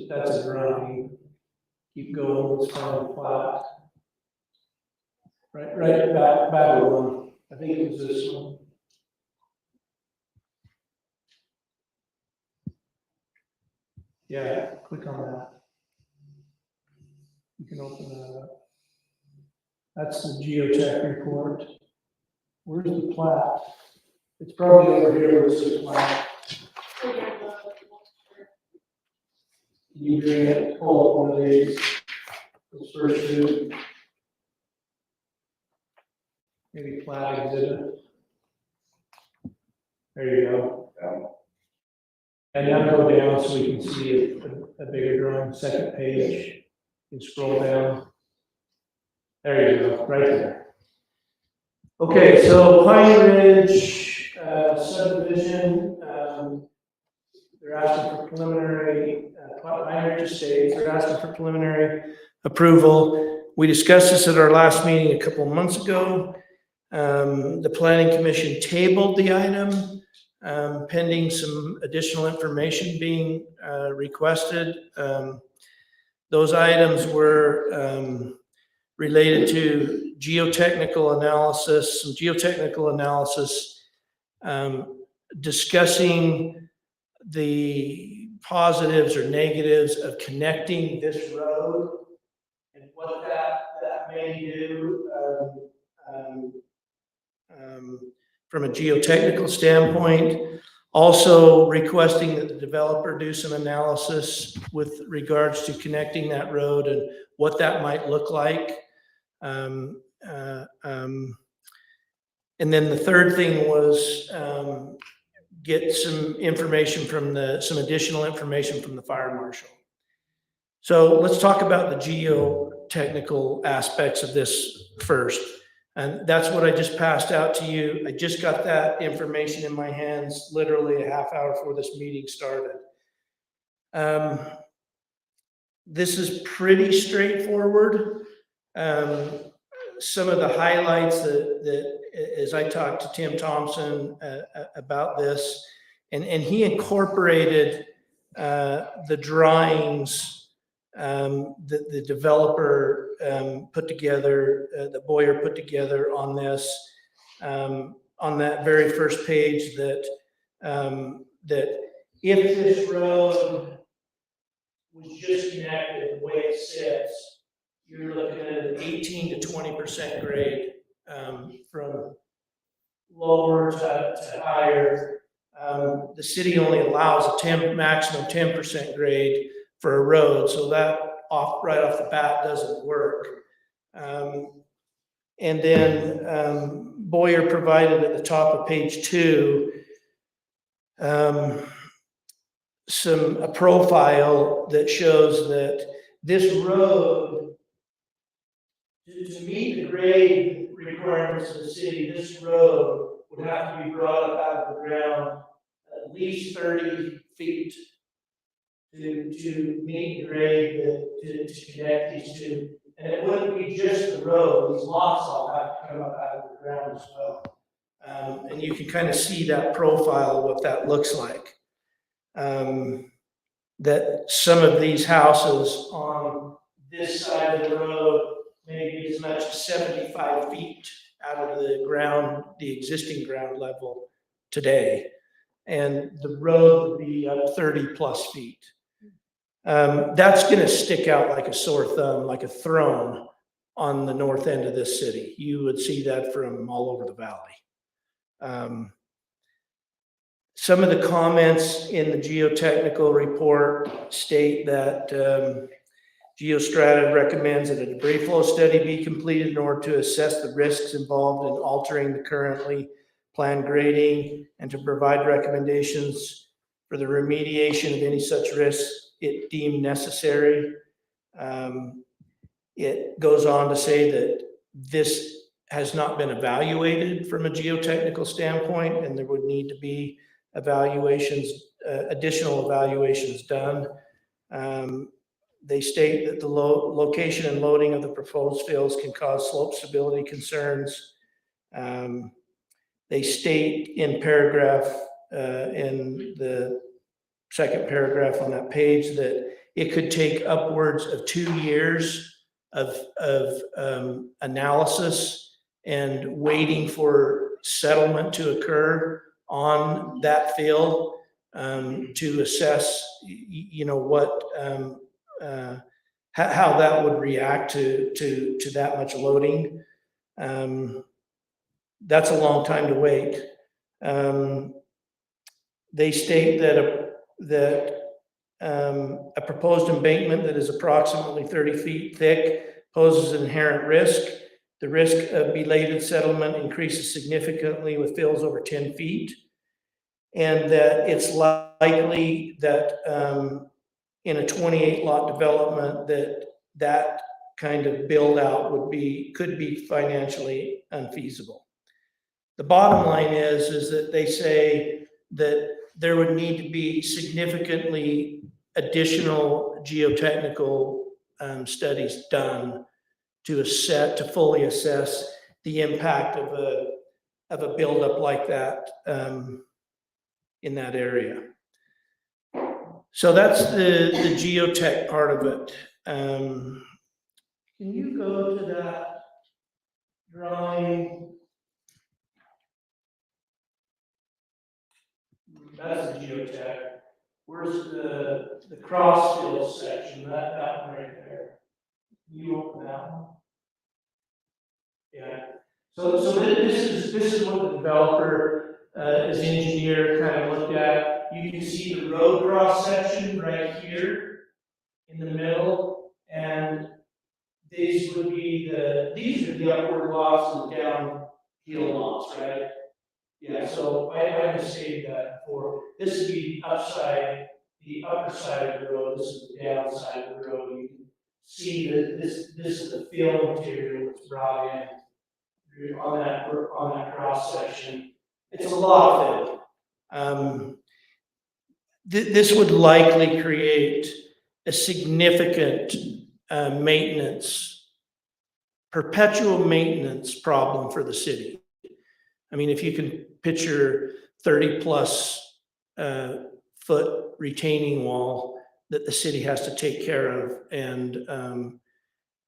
That's a drawing. Keep going, let's find a flat. Right back one. I think it was this one. Yeah, click on that. You can open that up. That's the geotech report. Where's the plat? It's probably over here with the plat. Can you bring it, pull up one of these? Those first two. Maybe plat exhibit. There you go. And now go down so we can see a bigger drawing, second page. You can scroll down. There you go, right there. Okay, so Pine Ridge subdivision, they're asking for preliminary, Pine Ridge Estates, they're asking for preliminary approval. We discussed this at our last meeting a couple of months ago. The planning commission tabled the item pending some additional information being requested. Those items were related to geotechnical analysis, some geotechnical analysis, discussing the positives or negatives of connecting this road and what that may do from a geotechnical standpoint. Also requesting that the developer do some analysis with regards to connecting that road and what that might look like. And then the third thing was get some information from some additional information from the fire marshal. So let's talk about the geotechnical aspects of this first. And that's what I just passed out to you. I just got that information in my hands literally a half hour before this meeting started. This is pretty straightforward. Some of the highlights that as I talked to Tim Thompson about this, and he incorporated the drawings that the developer put together, that Boyer put together on this, on that very first page, that if this road was just connected the way it sits, you're looking at an 18 to 20% grade from lower to higher. The city only allows a maximum 10% grade for a road, so that right off the bat doesn't work. And then Boyer provided at the top of page 2 a profile that shows that this road, to meet the grade requirements of the city, this road would have to be brought up out of the ground at least 30 feet to meet the grade to connect these two. And it wouldn't be just the road, these lots all have to come up out of the ground as well. And you can kind of see that profile of what that looks like. That some of these houses on this side of the road may be as much as 75 feet out of the ground, the existing ground level today. And the road would be up 30 plus feet. That's going to stick out like a sore thumb, like a throne on the north end of this city. You would see that from all over the valley. Some of the comments in the geotechnical report state that Geostrata recommends that a debris flow study be completed in order to assess the risks involved in altering the currently planned grading and to provide recommendations for the remediation of any such risks it deemed necessary. It goes on to say that this has not been evaluated from a geotechnical standpoint, and there would need to be evaluations, additional evaluations done. They state that the location and loading of the proposed fields can cause slope stability concerns. They state in paragraph, in the second paragraph on that page, that it could take upwards of 2 years of analysis and waiting for settlement to occur on that field to assess, what how that would react to that much loading. That's a long time to wait. They state that a proposed embankment that is approximately 30 feet thick poses an inherent risk. The risk of belated settlement increases significantly with fills over 10 feet. And that it's likely that in a 28 lot development that kind of build out could be financially unfeasible. The bottom line is that they say that there would need to be significantly additional geotechnical studies done to fully assess the impact of a buildup like that in that area. So that's the geotech part of it. Can you go to that drawing? That's the geotech. Where's the cross fill section? That one right there. Can you open that one? Yeah. So this is what the developer, as engineer, kind of looked at. You can see the road cross section right here in the middle, and these are the upward lots and the downhill lots, right? Yeah, so I misstated that before. This would be the upper side of the road, this is the downside of the road. You can see that this is the fill material that's brought in on that cross section. It's a lot of fill. This would likely create a significant perpetual maintenance problem for the city. I mean, if you can picture 30+ foot retaining wall that the city has to take care of, and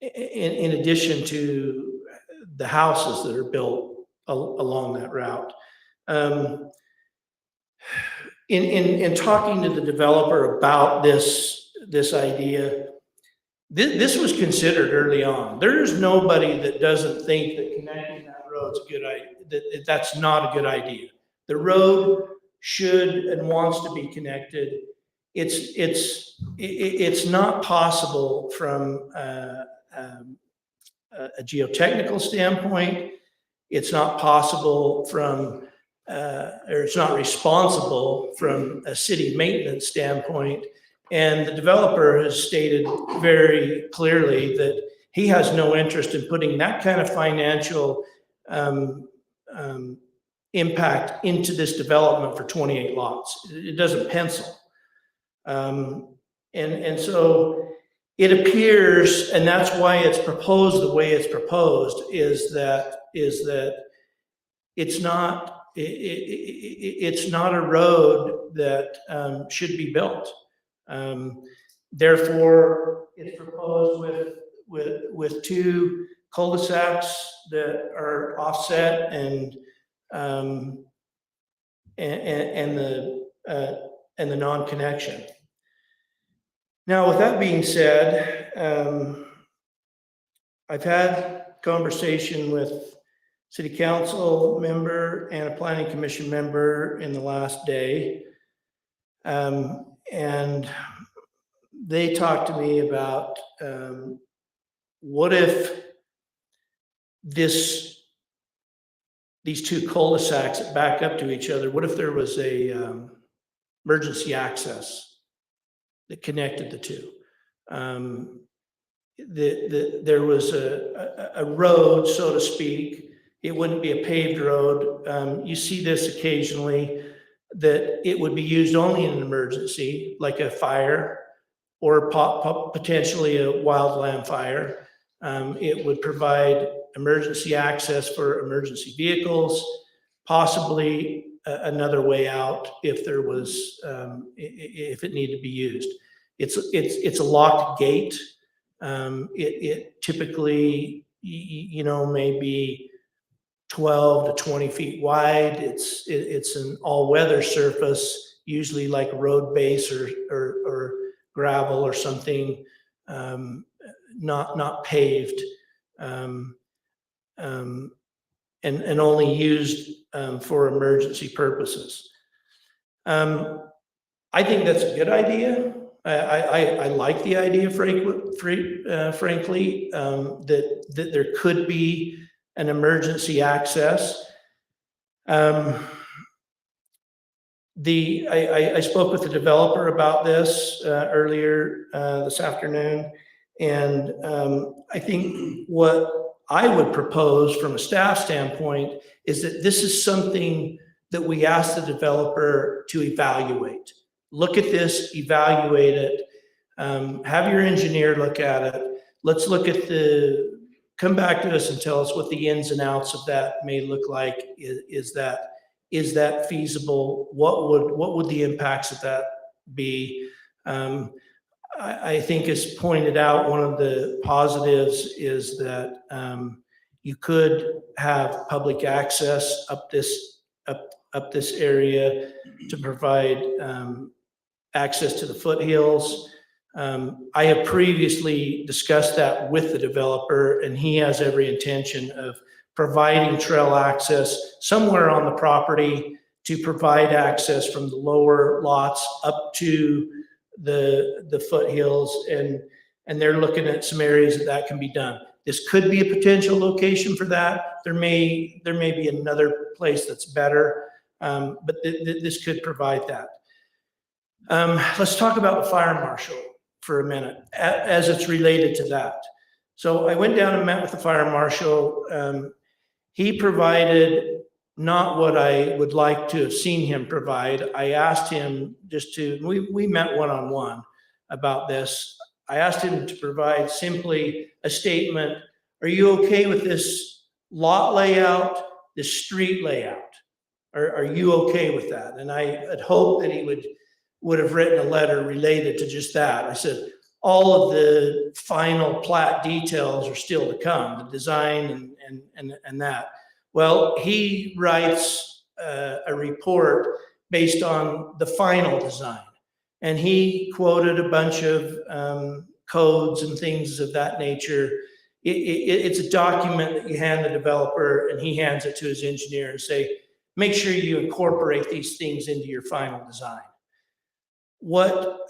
in addition to the houses that are built along that route. In talking to the developer about this idea, this was considered early on. There's nobody that doesn't think that connecting that road's a good idea. That's not a good idea. The road should and wants to be connected. It's not possible from a geotechnical standpoint. It's not possible from or it's not responsible from a city maintenance standpoint. And the developer has stated very clearly that he has no interest in putting that kind of financial impact into this development for 28 lots. It doesn't pencil. And so it appears, and that's why it's proposed the way it's proposed, is that it's not a road that should be built. Therefore, it's proposed with two cul-de-sacs that are offset and the non-connection. Now, with that being said, I've had conversation with city council member and a planning commission member in the last day. And they talked to me about what if these two cul-de-sacs that back up to each other, what if there was a emergency access that connected the two? There was a road, so to speak. It wouldn't be a paved road. You see this occasionally, that it would be used only in an emergency, like a fire or potentially a wildland fire. It would provide emergency access for emergency vehicles, possibly another way out if there was, if it needed to be used. It's a locked gate. It typically, maybe 12 to 20 feet wide. It's an all-weather surface, usually like road base or gravel or something, not paved, and only used for emergency purposes. I think that's a good idea. I like the idea, frankly, that there could be an emergency access. I spoke with the developer about this earlier this afternoon, and I think what I would propose from a staff standpoint is that this is something that we ask the developer to evaluate. Look at this, evaluate it. Have your engineer look at it. Let's look at come back to us and tell us what the ins and outs of that may look like. Is that feasible? What would the impacts of that be? I think as pointed out, one of the positives is that you could have public access up this area to provide access to the foothills. I have previously discussed that with the developer, and he has every intention of providing trail access somewhere on the property to provide access from the lower lots up to the foothills, and they're looking at some areas that can be done. This could be a potential location for that. There may be another place that's better, but this could provide that. Let's talk about the fire marshal for a minute as it's related to that. So I went down and met with the fire marshal. He provided not what I would like to have seen him provide. I asked him we met one-on-one about this. I asked him to provide simply a statement. Are you okay with this lot layout, this street layout? Are you okay with that? And I had hoped that he would have written a letter related to just that. I said, all of the final plat details are still to come, the design and that. Well, he writes a report based on the final design. And he quoted a bunch of codes and things of that nature. It's a document that you hand the developer, and he hands it to his engineer and say, make sure you incorporate these things into your final design. What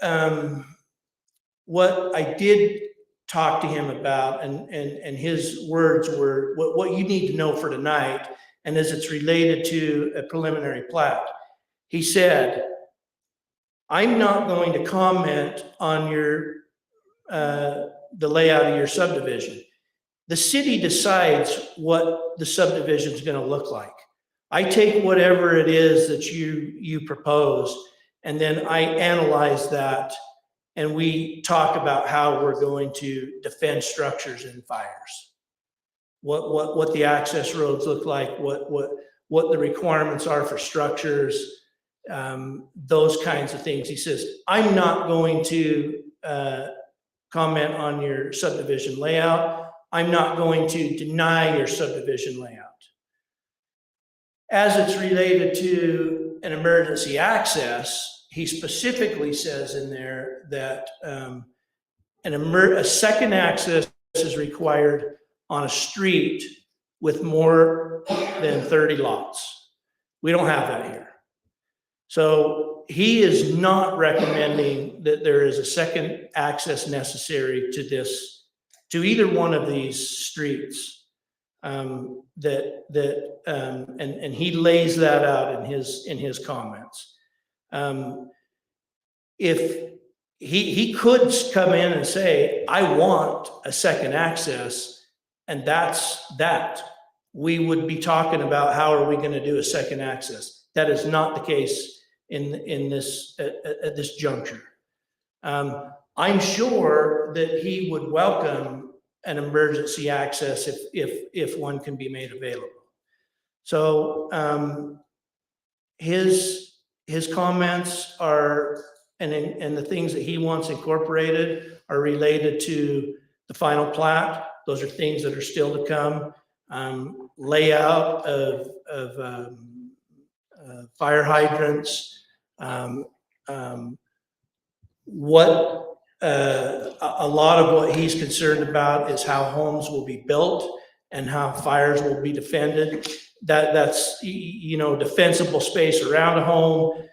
I did talk to him about, and his words were, what you need to know for tonight, and as it's related to a preliminary plat, he said, I'm not going to comment on the layout of your subdivision. The city decides what the subdivision is going to look like. I take whatever it is that you propose, and then I analyze that, and we talk about how we're going to defend structures in fires. What the access roads look like, what the requirements are for structures, those kinds of things. He says, I'm not going to comment on your subdivision layout. I'm not going to deny your subdivision layout. As it's related to an emergency access, he specifically says in there that a second access is required on a street with more than 30 lots. We don't have that here. So he is not recommending that there is a second access necessary to either one of these streets. And he lays that out in his comments. If he could come in and say, I want a second access, and that's that, we would be talking about how are we going to do a second access. That is not the case in this at this juncture. I'm sure that he would welcome an emergency access if one can be made available. So his comments are, and the things that he wants incorporated are related to the final plat. Those are things that are still to come. Layout of fire hydrants. A lot of what he's concerned about is how homes will be built and how fires will be defended. That's defensible space around a home.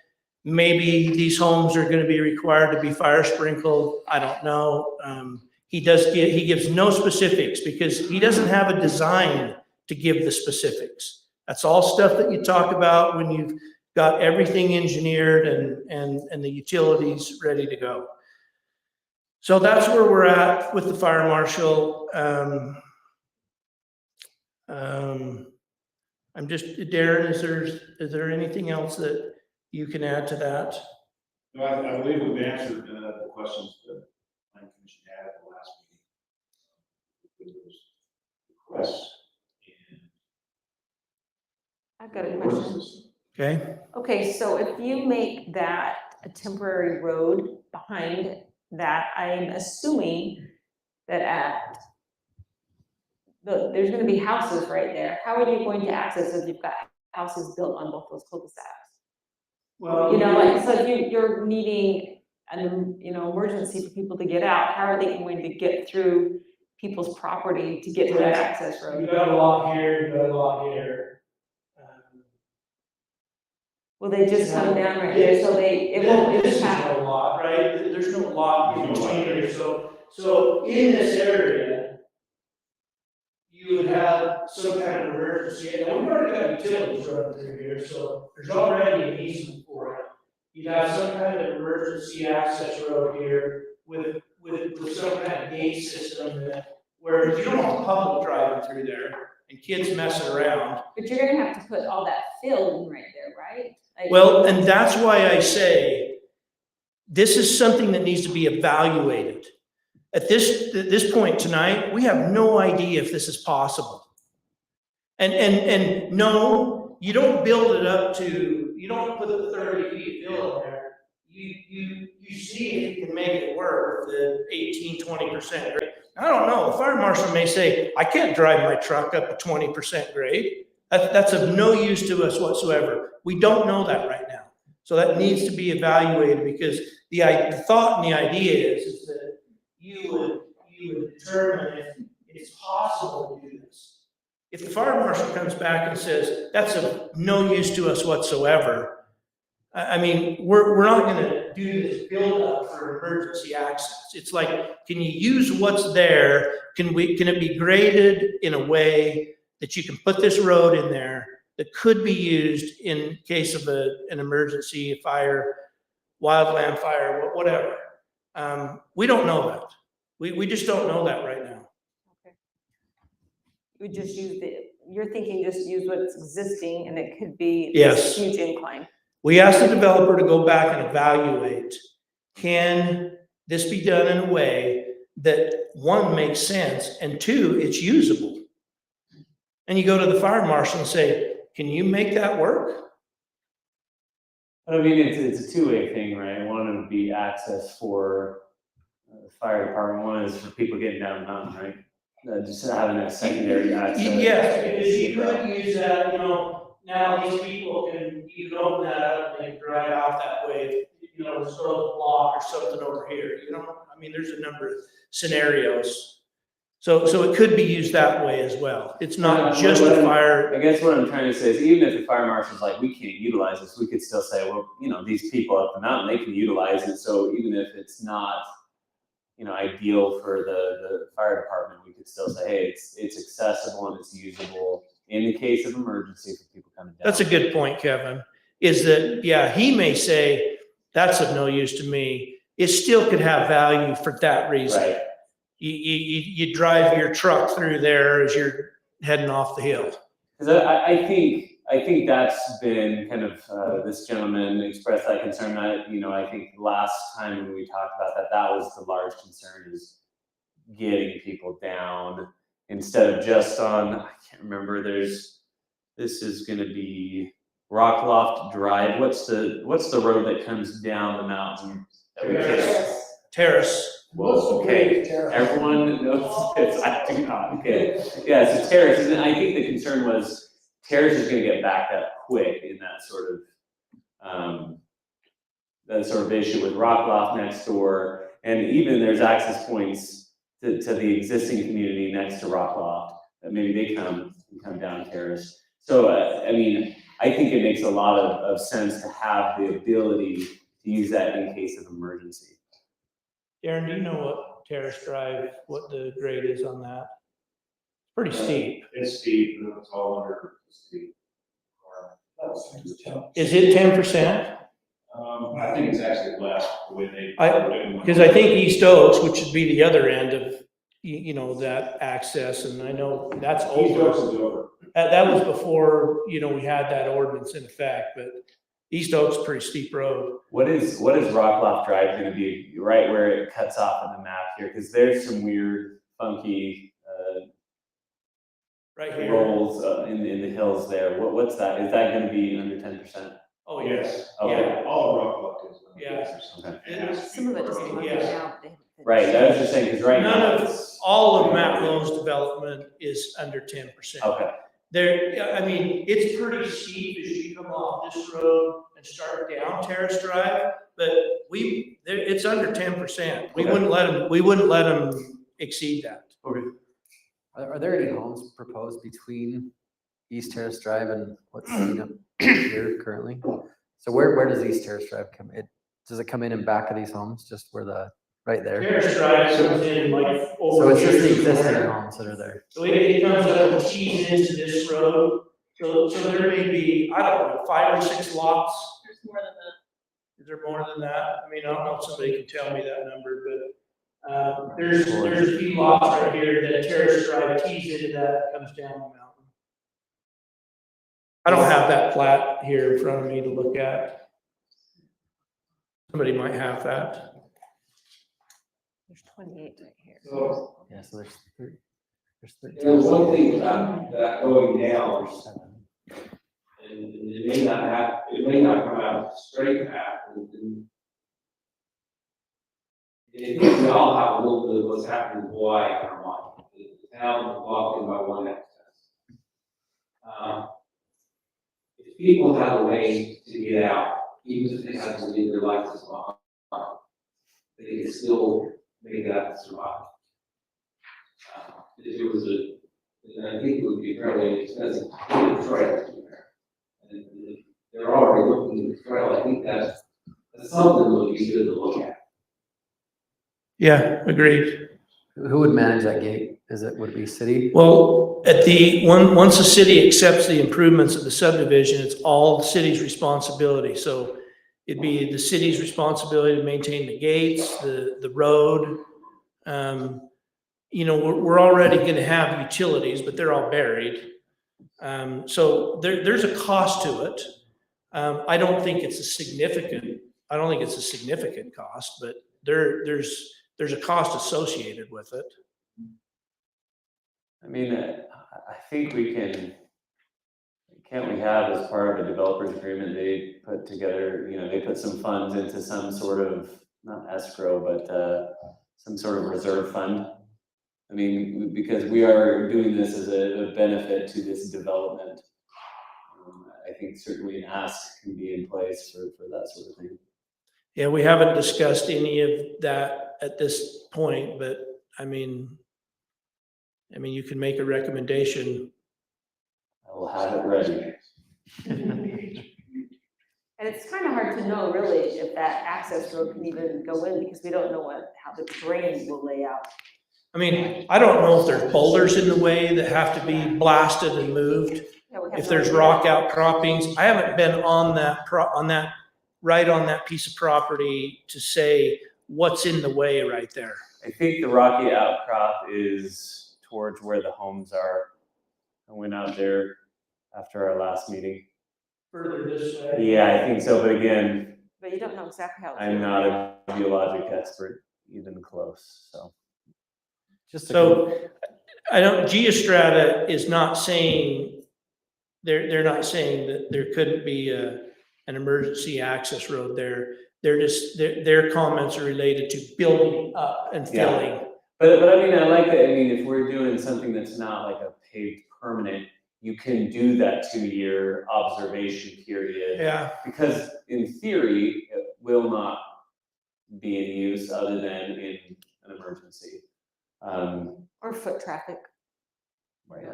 Maybe these homes are going to be required to be fire sprinkled. I don't know. He gives no specifics because he doesn't have a design to give the specifics. That's all stuff that you talk about when you've got everything engineered and the utilities ready to go. So that's where we're at with the fire marshal. I'm just, Darren, is there anything else that you can add to that? No, I believe we've answered the questions I've got a water question. system. Okay, Okay, so if you make that a temporary road behind that, I'm assuming that there's gonna be houses right there. How are you going to access if you've got houses built on both those cul-de-sacs? well. You know, like, so if you're needing emergency for people to get out, how are they going to get through people's property to get to that access road? You got a lot here, you got a lot here. Will they just come down right there, so it won't This is impact? no lot, right? There's no lot in between here, so in this area, you would have some kind of emergency, and we've already got utilities running through here, so there's already an easement for it. You'd have some kind of emergency access road here with some kind of gate system where you don't want the public driving through there and kids messing around. But you're gonna have to put all that fill in right there, right? Like- Well, and that's why I say, this is something that needs to be evaluated. At this point tonight, we have no idea if this is possible. And no, you don't build it up to, you don't put the 30 feet fill in there. You see if you can make it work with the 18-20% grade. I don't know, the fire marshal may say, I can't drive my truck up a 20% grade. That's of no use to us whatsoever. We don't know that right now. So that needs to be evaluated, because the thought and the idea is that you would determine if it's possible to do this. If the fire marshal comes back and says, that's of no use to us whatsoever, I mean, we're not gonna do this build up for emergency access. It's like, can you use what's there? Can it be graded in a way that you can put this road in there that could be used in case of an emergency, a fire, wildland fire, whatever? We don't know that. We just don't know that right now. Okay. We just you're thinking just use what's existing, and it could be Yes. this huge incline. We asked the developer to go back and evaluate, can this be done in a way that, one, makes sense, and two, it's usable? And you go to the fire marshal and say, can you make that work? But I mean, it's a two-way thing, right? One would be access for the fire department. One is for people getting down the mountain, right? Just having that secondary access. Yes, because you could use that, now these people you can open that up and they can drive out that way. Let's throw a block or something over here, I mean, there's a number of scenarios. So it could be used that way as well. It's not just a fire. I guess what I'm trying to say is, even if the fire marshal's like, we can't utilize this, we could still say, well, these people up the mountain, they can utilize it. So even if it's not, ideal for the fire department, we could still say, hey, it's accessible and it's usable in the case of emergency for people coming down. That's a good point, Kevin, is that, yeah, he may say, that's of no use to me. It still could have value for that reason. Right. You drive your truck through there as you're heading off the hill. Because I think that's been kind of, this gentleman expressed that concern. I think last time when we talked about that was the large concern, is getting people down instead of just on, I can't remember, this is gonna be Rockloft Drive. What's the road that comes down the mountain? that we can- Terrace. Well, okay, everyone knows this, I do not, okay. Yeah, it's a terrace, and I think the concern was terrace is gonna get backed up quick in that sort of issue with Rockloft next door. And even there's access points to the existing community next to Rockloft, that maybe they come down terrace. So, I mean, I think it makes a lot of sense to have the ability to use that in case of emergency. Darren, do you know what Terrace Drive, what the grade is on that? Pretty steep. It's steep, but it's all under steep. Is it 10%? I think it's actually less the way they. Because I think East Oaks, which would be the other end of, that access, and I know that's East over. Oaks is over. That was before, we had that ordinance in effect, but East Oaks is a pretty steep road. What is Rockloft Drive gonna be, right where it cuts off on the map here? Because there's some weird, funky, Right here. rolls in the hills there. What's that? Is that gonna be under 10%? Oh, yes. Okay. Yeah. All of Rock Bluff is. Yeah. Okay. It has to be Some of it doesn't part look of it Yeah. now. but they haven't finished. Right, I was just saying, because right now. None of, it's- all of Matt Lowe's development is under 10%. Okay, There, yeah, I mean, it's pretty steep as you come off this road and start down Terrace Drive, but it's under 10%. We Okay. wouldn't let them exceed that. Are there any homes proposed between East Terrace Drive and what's seen up here currently? So where does East Terrace Drive come? Does it come in back of these homes, just where right there? Terrace Drive comes in like So over it's just the here. existing homes that are there. So it comes up and tees into this road. So there may be, I don't know, 5 or 6 lots. There's more than that. Is there more than that? I mean, I don't know if somebody can tell me that number, but there's a few lots right here that Terrace Drive tees into that, comes down the mountain. I don't have that plat here in front of me to look at. Somebody might have that. There's 28 right here. So, Yeah, so there's 13. there's one thing about that going down, There's 7. and it may not come out straight path, and we all have a little bit of what's happening in Hawaii in our mind. The town is blocked in by one access. If people have a way to get out, even if they have to leave their license behind, they can still make that survive. If it was and I think it would be fairly expensive to put a trail through there. And if they're already looking at the trail, I think that's something that would be good to look at. Yeah, agreed. Who would manage that gate? Would it be city? Well, once the city accepts the improvements of the subdivision, it's all the city's responsibility. So it'd be the city's responsibility to maintain the gates, the road. We're already gonna have utilities, but they're all buried. So there's a cost to it. I don't think it's a significant cost, but there's a cost associated with it. I mean, I think can't we have as part of a developer's agreement, they put together, they put some funds into some sort of, not escrow, but some sort of reserve fund? I mean, because we are doing this as a benefit to this development. I think certainly an ask can be in place for that sort of thing. Yeah, we haven't discussed any of that at this point, but I mean, you can make a recommendation. I will have it ready. And it's kind of hard to know really if that access road can even go in because we don't know how the terrain will lay out. I mean, I don't know if there's boulders in the way that have to be blasted and moved. Yeah, we have If no there's idea. rock outcroppings, I haven't been on that piece of property to say what's in the way right there. I think the rocky outcrop is towards where the homes are. I went out there after our last meeting. Further this way. Yeah, I think so, but again, But you don't know exactly how. it's I'm gonna lay out. not a geologic expert even close, so. So I don't, Geostrata is not saying, they're not saying that there couldn't be an emergency access road there. They're just, their comments are related to building up and Yeah. filling. But I mean, I like that. I mean, if we're doing something that's not like a paved permanent, you can do that 2-year observation period. Yeah, Because in theory, it will not be in use other than in an emergency. Or foot traffic. Right.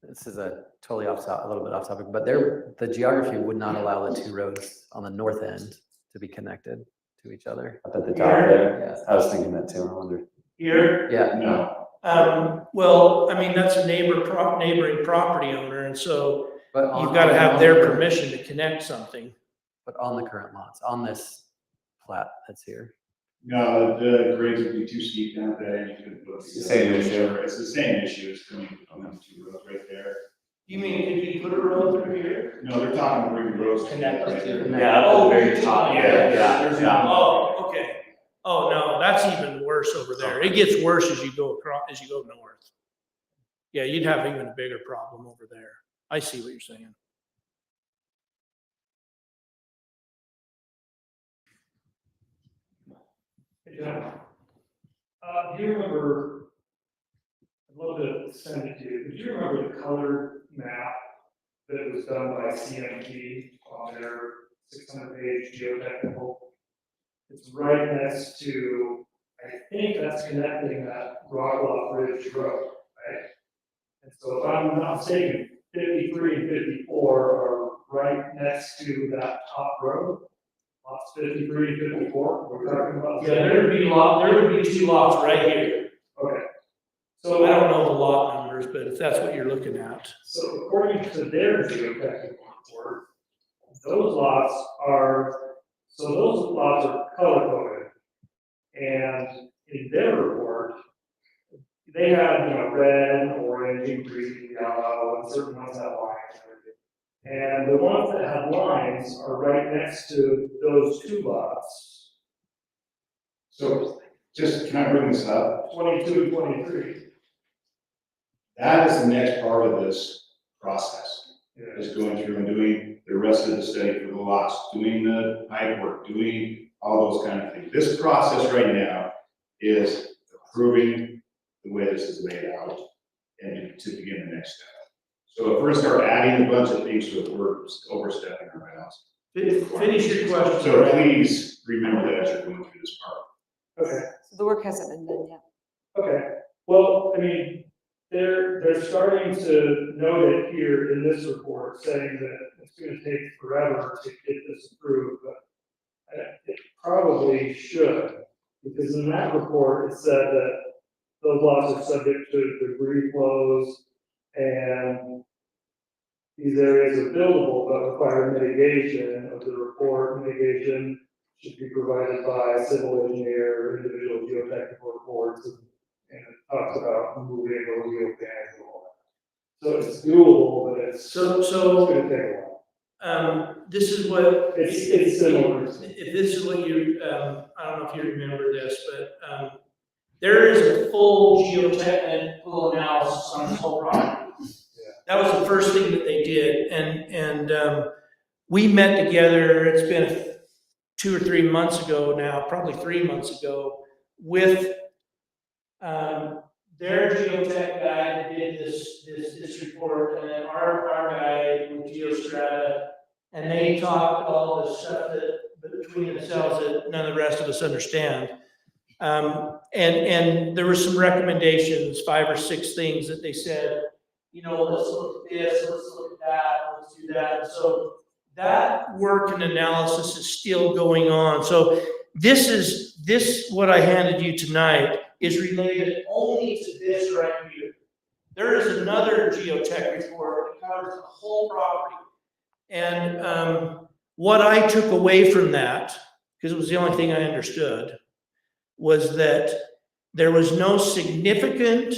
This is a little bit off topic, but the geography would not allow the 2 roads on the north end to be connected to each other. Up at the top there. Yeah. I was thinking that too. I wonder. here. Yeah, No, Well, I mean, that's a neighboring property owner, and so but you've got to have their permission to connect something. But on the current lots, on this plat that's here. no, the grades would be too steep down there, and you couldn't put. It's the same issue. It's the same issue as coming on those 2 roads right there. You mean, could you put a road through here? No, they're talking bring the roads. Connect right there. Yeah, up at the very top. Yeah, Yeah. there's Yeah. Oh, okay. Oh, no, that's even worse over there. It gets worse as you go across, as you go north. Yeah, you'd have even a bigger problem over there. I see what you're saying. Hey, John. Do you remember, I'd love to send it to you, but do you remember the color map that was done by CMT on their 600-page geotechnical? It's right next to, I think that's connecting that Rockloff Ridge Road, right? And so if I'm not mistaken, 53 and 54 are right next to that top road. Lots 53 and 54, we're talking about. Yeah, there would be two lots right here. Okay. So I don't know the lot numbers, but if that's what you're looking at. So according to their geotechnical report, those lots are color coded. And in their report, they have, red, orange, green, yellow, and certain ones have lines and everything. And the ones that have lines are right next to those two lots, So just, can I bring this up? 22 and 23. That is the next part of this process, Yeah. is going through and doing the rest of the study for the lots, doing the pipe work, doing all those kind of things. This process right now is approving the way this is laid out and to begin the next step. So if we're gonna start adding a bunch of things to it, we're overstepping our bounds. Finish your question. So please remember that as you're going through this part. Okay. So the work hasn't been done yet. Okay, well, I mean, they're starting to note it here in this report, saying that it's gonna take forever to get this approved, but it probably should, because in that report, it said that those lots are subject to debris flows, and these areas are buildable, but require mitigation of the report. Mitigation should be provided by civil engineer, individual geotechnical reports, and it talks about moving or geofans and all that. So it's doable, but it's gonna take a while. This is what. It's similar. If this is what you, I don't know if you remember this, but, there is a full geotechnical analysis on this whole project. That was the first thing that they did, and we met together, it's been 2 or 3 months ago now, probably 3 months ago, with their geotech guy that did this report, and then our guy with Geostrata, and they talked all the stuff that between themselves that none of the rest of us understand. And there were some recommendations, 5 or 6 things that they said, let's look at this, let's look at that, let's do that. So that work and analysis is still going on. So this, what I handed you tonight is related only to this right here. There is another geotech report that covers the whole property. And what I took away from that, because it was the only thing I understood, was that there was no significant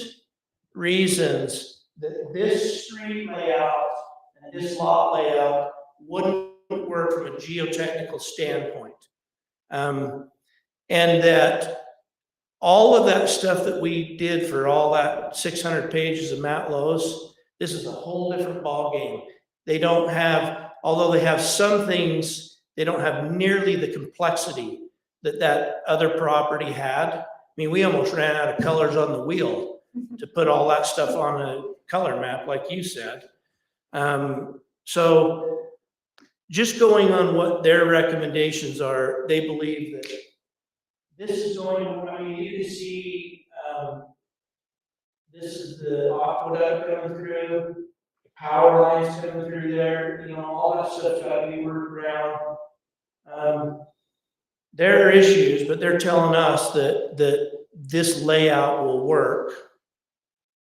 reasons that this street layout and this lot layout wouldn't work from a geotechnical standpoint. And that all of that stuff that we did for all that 600 pages of Matt Lowe's, this is a whole different ballgame. They don't have, although they have some things, they don't have nearly the complexity that other property had. I mean, we almost ran out of colors on the wheel to put all that stuff on a color map, like you said. So just going on what their recommendations are, they believe that this is going, I mean, you can see, this is the aqueduct coming through, the power lines coming through there, all that stuff's got to be worked around. There are issues, but they're telling us that this layout will work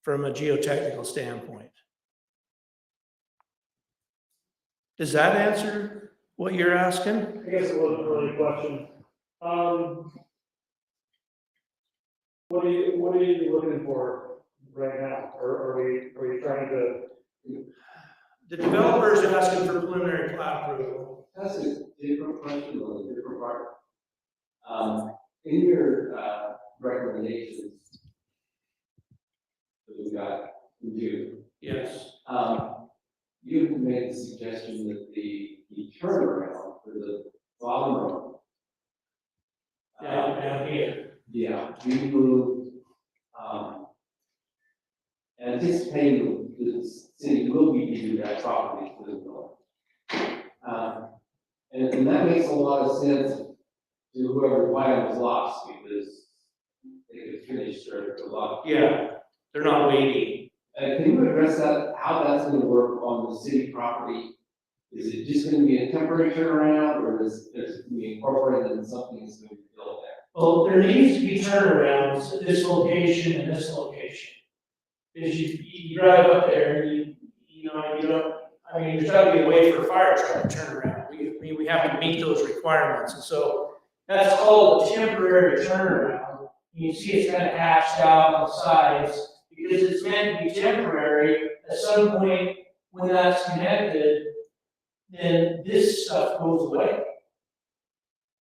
from a geotechnical standpoint. Does that answer what you're asking? I guess it wasn't really a question. What are you looking for right now? Or are we trying to? The developer's asking for preliminary plat approval. That's a different question or a different part. In your recommendations that we got from you, Yes. you made the suggestion that the turnaround for the bottom row. Down here. Yeah, we moved, anticipating the city will be giving that property to the north. And that makes a lot of sense to whoever buying those lots, because they could finish their lot. Yeah, they're not waiting. Can you address that, how that's gonna work on the city property? Is it just gonna be a temporary turnaround, or is it gonna be incorporated in something that's gonna be built there? Well, there needs to be turnarounds at this location and this location. Because you drive up there and you don't, I mean, there's gotta be a way for a fire truck to turn around. We have to meet those requirements, and so that's called a temporary turnaround. You see it's kind of hatched out on the sides, because it's meant to be temporary. At some point, when that's connected, then this stuff goes away.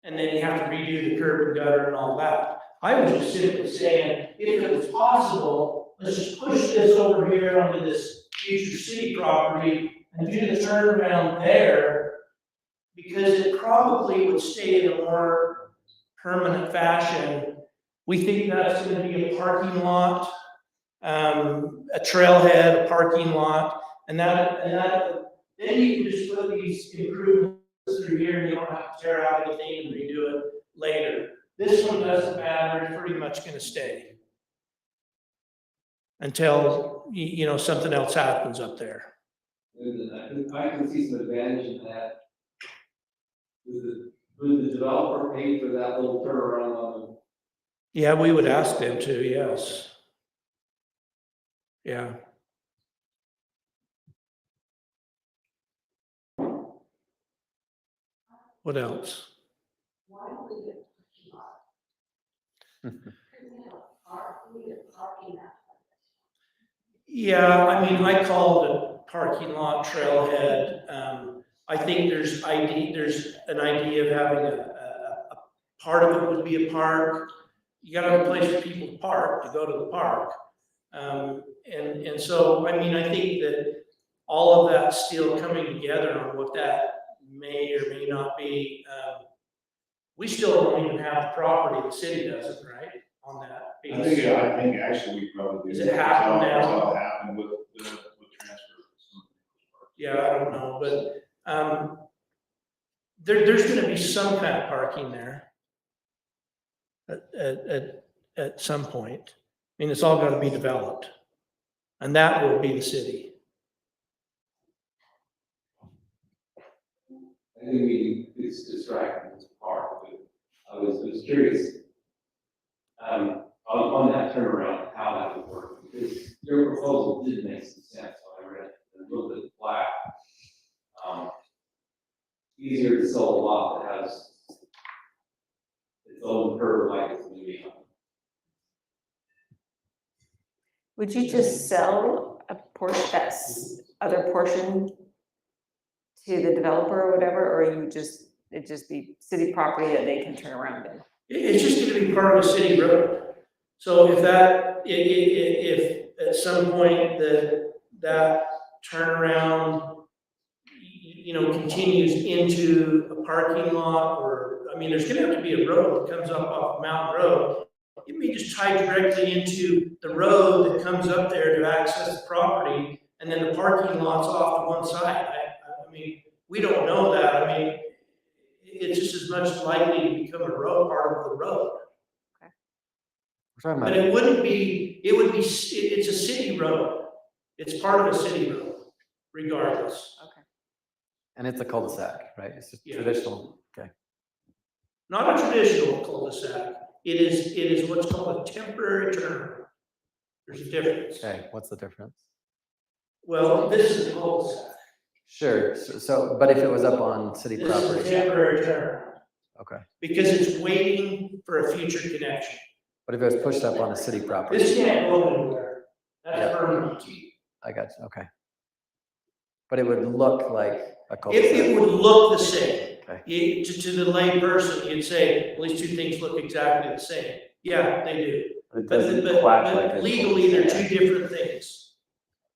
And then you have to redo the curb and gutter and all that. I was just simply saying, if it was possible, let's just push this over here onto this future city property and do the turnaround there, because it probably would stay in a more permanent fashion. We think that's gonna be a parking lot, a trailhead, a parking lot, and then you can just put these improvements through here, and you don't have to tear out anything and redo it later. This one doesn't matter, it's pretty much gonna stay until, something else happens up there. I can see some advantage in that. Would the developer pay for that little turnaround on the? Yeah, we would ask them to, yes. Yeah. What else? Yeah, I mean, I call it a parking lot trailhead. I think there's an idea of having a part of it would be a park. You gotta have a place for people to park, to go to the park. And so, I mean, I think that all of that's still coming together on what that may or may not be. We still don't even have the property, the city doesn't, right, on that piece? I think actually we probably. Is it happening now? That's all happened with transfer. Yeah, I don't know, but, there's gonna be some kind of parking there at some point. I mean, it's all gonna be developed, and that will be the city. I think it's distracting as a part, but I was curious, on that turnaround, how that would work, because your proposal did make some sense, so I read it, a little bit flat. Easier to sell a lot that has its own curve like it's gonna be. Would you just sell a portion, other portion to the developer or whatever, or it'd just be city property that they can turn around in? It's just gonna be part of a city road. So if at some point that turnaround, continues into a parking lot, or, I mean, there's gonna have to be a road that comes up off Mountain Road. It may just tie directly into the road that comes up there to access the property, and then the parking lot's off to one side. I mean, we don't know that. I mean, it's just as much likely to become a road, part of the road. We're talking But about, it wouldn't be, it's a city road. It's part of a city road, regardless. Okay. and it's a cul-de-sac, right? It's just Yeah. traditional, okay. Not a traditional cul-de-sac. It is what's called a temporary turnaround. There's a difference. Okay, what's the difference? Well, this is a cul-de-sac. Sure, so, but if it was up on city This is a property, temporary turnaround, okay. because it's waiting for a future connection. But if it was pushed up on a city property, This can't go anywhere. That's Yeah. permanent. I got you, okay. But it would look like a It cul-de-sac, would look the same. To the lay person, you'd say, well, these two things look exactly the same. Yeah, they do. It But, doesn't but, quack but like a legally, they're cul-de-sac. two different things.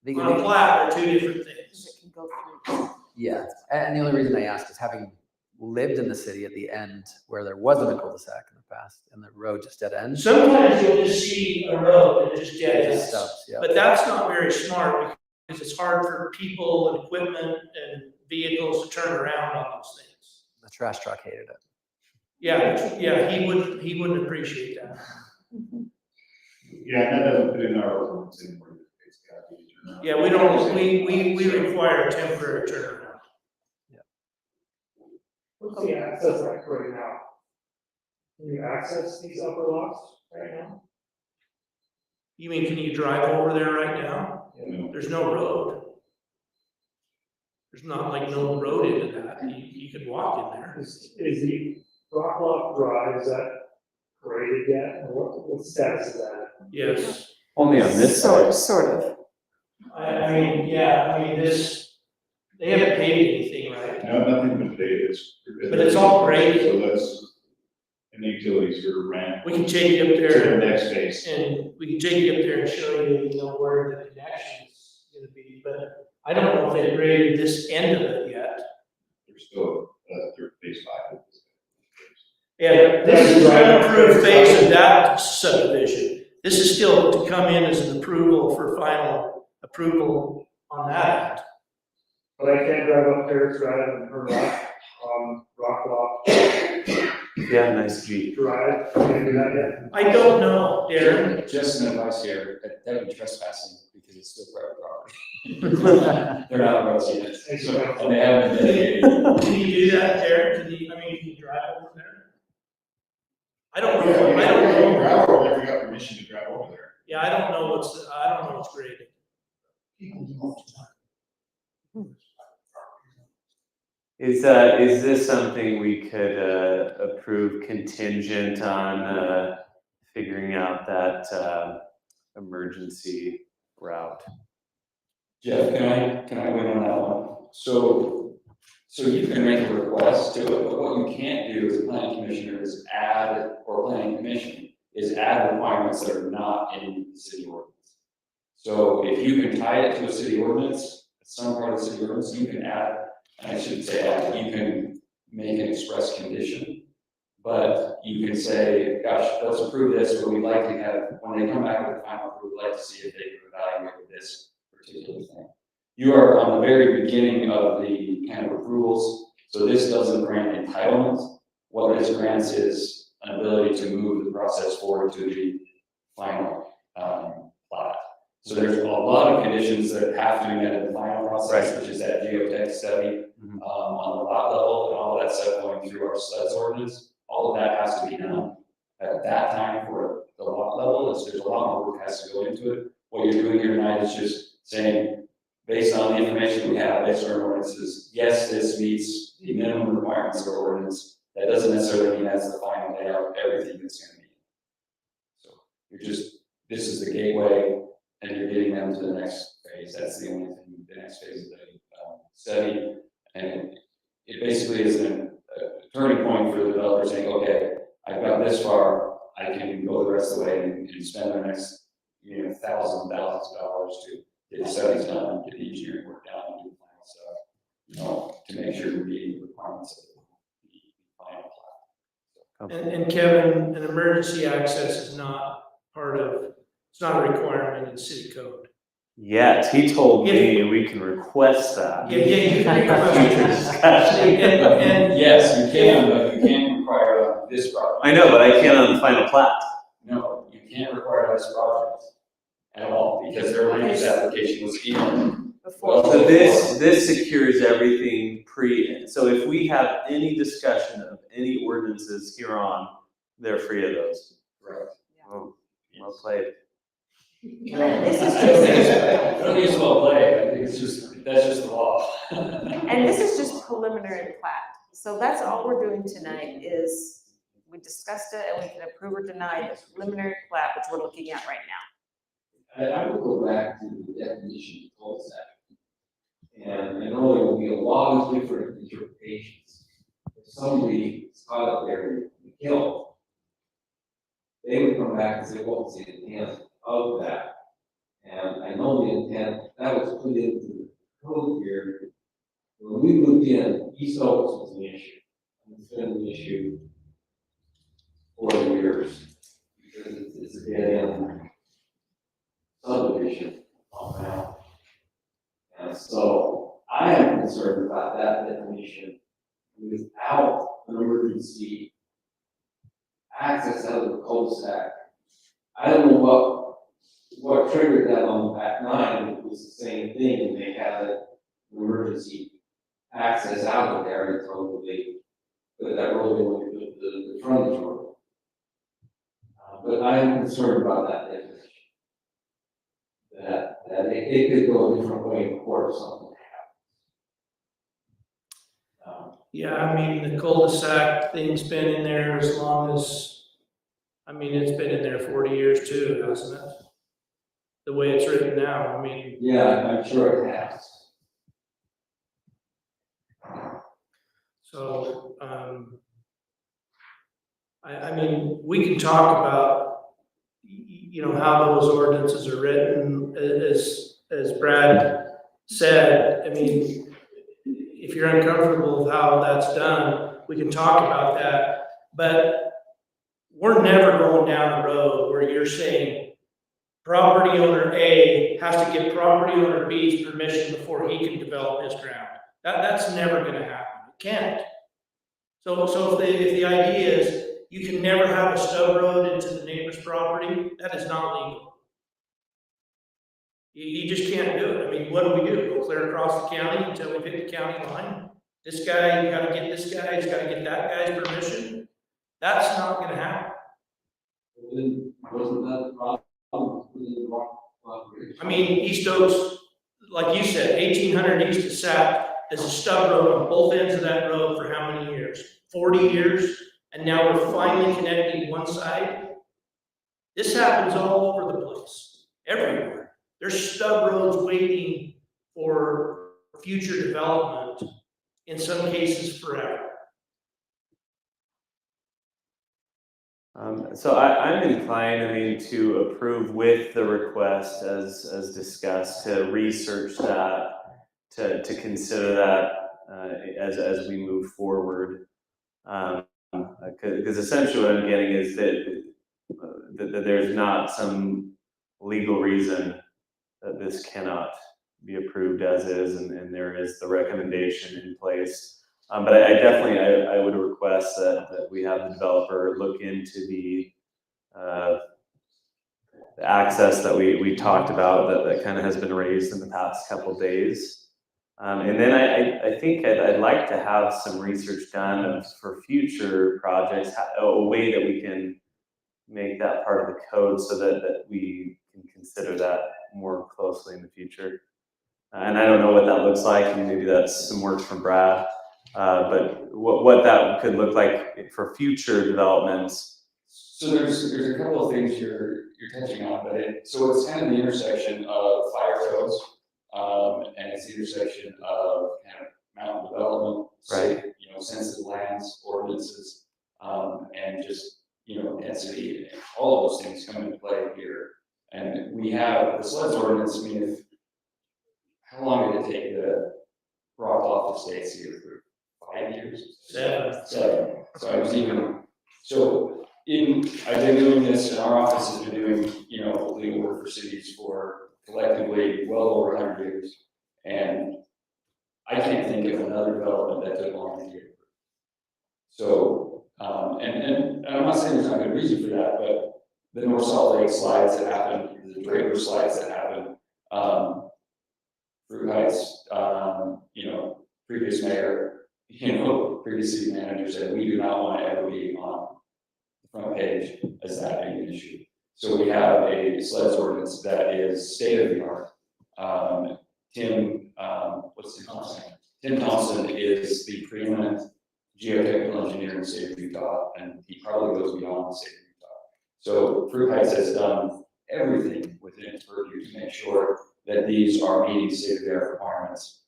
The- On a plat, they're two different things. It can go through. Yeah, and the only reason I ask is having lived in the city at the end where there wasn't a cul-de-sac in the past and the road just dead ends. Sometimes you'll just see a road that just dead It just ends. stops, yeah. But that's not very smart because it's hard for people and equipment and vehicles to turn around on those things. The trash truck hated it. Yeah, he wouldn't appreciate that. Yeah, that doesn't fit in our ordinance anymore. It's gotta be turned around. Yeah, we don't, we require a temporary turnaround. What's the access like right now? Can you access these upper lots right now? You mean, can you drive over there right now? No. There's no road. There's not like no road into that. You could walk in there. Is the Rocklock Drive, is that graded yet? Or what status is that? Yes. Only on this side. Sort of. I mean, this, they haven't paid anything, right? No, nothing but paved, it's. But it's all graded. So that's, and the utilities are ran We can take you up to the there next phase. and we can take you up there and show you, where the connection's gonna be, but I don't know if they graded this end of it yet. There's still, third phase 5. Yeah, this is an approved phase of that subdivision. This is still to come in as an approval for final approval on that. But I can't drive up Terrace Drive and turn left on Rocklock Yeah, nice Jeep. Drive. Can you do that yet? I don't know, Darren. Just an advice here, that would be trespassing because it's still private property. They're not roads yet, so, and they haven't been dedicated. Can you do that, Darren? Can you drive over there? I don't know, I don't know. Drive over there, we got permission to drive over there. Yeah, I don't know what's graded. Is this something we could approve contingent on figuring out that emergency route? Jeff, can I weigh in on that one? So you can make a request to it, but what you can't do as a planning commissioner is add, or planning commission, is add requirements that are not in the city ordinance. So if you can tie it to a city ordinance, some part of the city ordinance, you can add, and I shouldn't say add, you can make an express condition. But you can say, gosh, let's approve this, but we'd like to have, when they come back with the final approval, we'd like to see if they can evaluate this particular thing. You are on the very beginning of the kind of approvals, so this doesn't grant entitlement. What this grants is an ability to move the process forward to the final plat. So there's a lot of conditions that have to be met in the final process, which is that geotech study on the lot level and all that stuff going through our SLUDS ordinance. All of that has to be done at that time for the lot level. There's a lot more work has to go into it. What you're doing here tonight is just saying, based on the information we have, based on our ordinances, yes, this meets the minimum requirements of our ordinance. That doesn't necessarily mean that's the final layout of everything that's going to be. So you're just, this is the gateway, and you're getting them to the next phase. That's the only thing, the next phase of the study. And it basically is a turning point for the developer saying, okay, I've got this far, I can go the rest of the way and spend the next, thousands of dollars to get the studies done, get the engineering work done, and do the final stuff, to make sure we're meeting the requirements of the final plat. And Kevin, an emergency access is not it's not a requirement in city code. Yet, he told me we can request that. Yeah, you can request it. And Yes, you can, but you can't require it on this project. I know, but I can't on the final plat. No, you can't require it on this project at all, because their land use application was in. So this secures everything so if we have any discussion of any ordinances here on, they're free of those. Right. Oh, well played. This is I don't think it's well played, I think that's just the law. And this is just preliminary plat. So that's all we're doing tonight is we discussed it and we can approve or deny the preliminary plat, which we're looking at right now. I will go back to the definition of cul-de-sac. And I know there will be a lot of different interpretations. somebody is caught up there and killed, they would come back and say, what was the intent of that? And I know the intent, that was put into the code here. When we moved in, East Oaks was an issue. And it's been an issue for years. Because it's a dead end subdivision on that. And so I am concerned about that definition without an emergency access out of the cul-de-sac. I don't know what triggered that on Act 9, it was the same thing, they had an emergency access out of there until they put that road in with the frontage road. But I am concerned about that definition. That it could go a different way in court if something happens. Yeah, I mean, the cul-de-sac thing's been in there as long as, I mean, it's been in there 40 years too, hasn't it? The way it's written now, I mean. Yeah, I'm sure it has. So, I mean, we can talk about, you know, how those ordinances are written, as Brad said. I mean, if you're uncomfortable with how that's done, we can talk about that. But we're never going down a road where you're saying property owner A has to get property owner B's permission before he can develop his ground. That's never gonna happen. It can't. So if the idea is you can never have a stub road into the neighbor's property, that is not legal. You just can't do it. I mean, what do? Go clear across the county until we hit the county line? This guy, you gotta get this guy, he's gotta get that guy's permission? That's not gonna happen. Then wasn't that the problem? I mean, East Oaks, like you said, 1800 east of Sac is a stub road on both ends of that road for how many years? 40 years, and now we're finally connecting one side. This happens all over the place, everywhere. There's stub roads waiting for future development, in some cases forever. So I'm inclined, I mean, to approve with the request as discussed, to research that, to consider that as we move forward. Because essentially what I'm getting is that there's not some legal reason that this cannot be approved as is, and there is the recommendation in place. But I definitely, I would request that we have the developer look into the access that we talked about that kind of has been raised in the past couple of days. And then I think I'd like to have some research done for future projects, a way that we can make that part of the code so that we can consider that more closely in the future. And I don't know what that looks like, and maybe that's some work from Brad. But what that could look like for future developments. So there's a couple of things you're touching on, but so it's kind of the intersection of fire codes, and it's the intersection of kind of mountain development, Right. You know, sensitive lands, ordinances, and just, you know, density, and all of those things come into play here. And we have the sleds ordinance. I mean, how long did it take the Rock off the states here for 5 years? 7. So I was even, I've been doing this, and our office has been doing, you know, legal work for cities for collectively well over 100 years. And I can't think of another development that took long to get approved. So, and I'm not saying there's not good reason for that, but the North Salt Lake slides that happened, the Draper slides that happened, Fruit Heights, you know, previous mayor, you know, previous city manager said, we do not want to ever be on the front page as that being an issue. So we have a sleds ordinance that is state of the art. What's his name? Tim Thompson is the preeminent geotechnical engineer in the state of Utah, and he probably goes beyond the state of Utah. So Fruit Heights has done everything within its purview to make sure that these are meeting state of the art requirements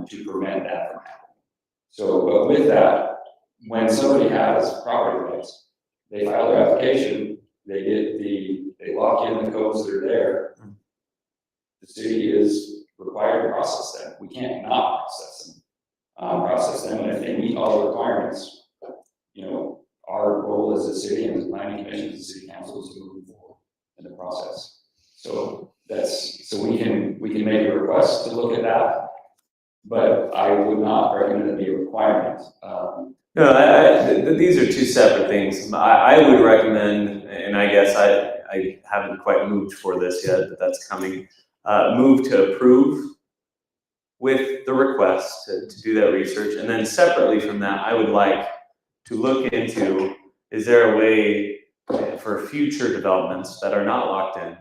to prevent that from happening. So, but with that, when somebody has property rights, they file their application, they lock in the codes that are there. The city is required to process them. We can't not process them, and if they meet all the requirements, you know, our role as a city and as a planning commission, as a city council, is to move forward in the process. So we can make a request to look at that, but I would not recommend it be a requirement. No, these are two separate things. I would recommend, and I guess I haven't quite moved for this yet, but that's coming. Move to approve with the request to do that research, and then separately from that, I would like to look into, is there a way for future developments that are not locked in,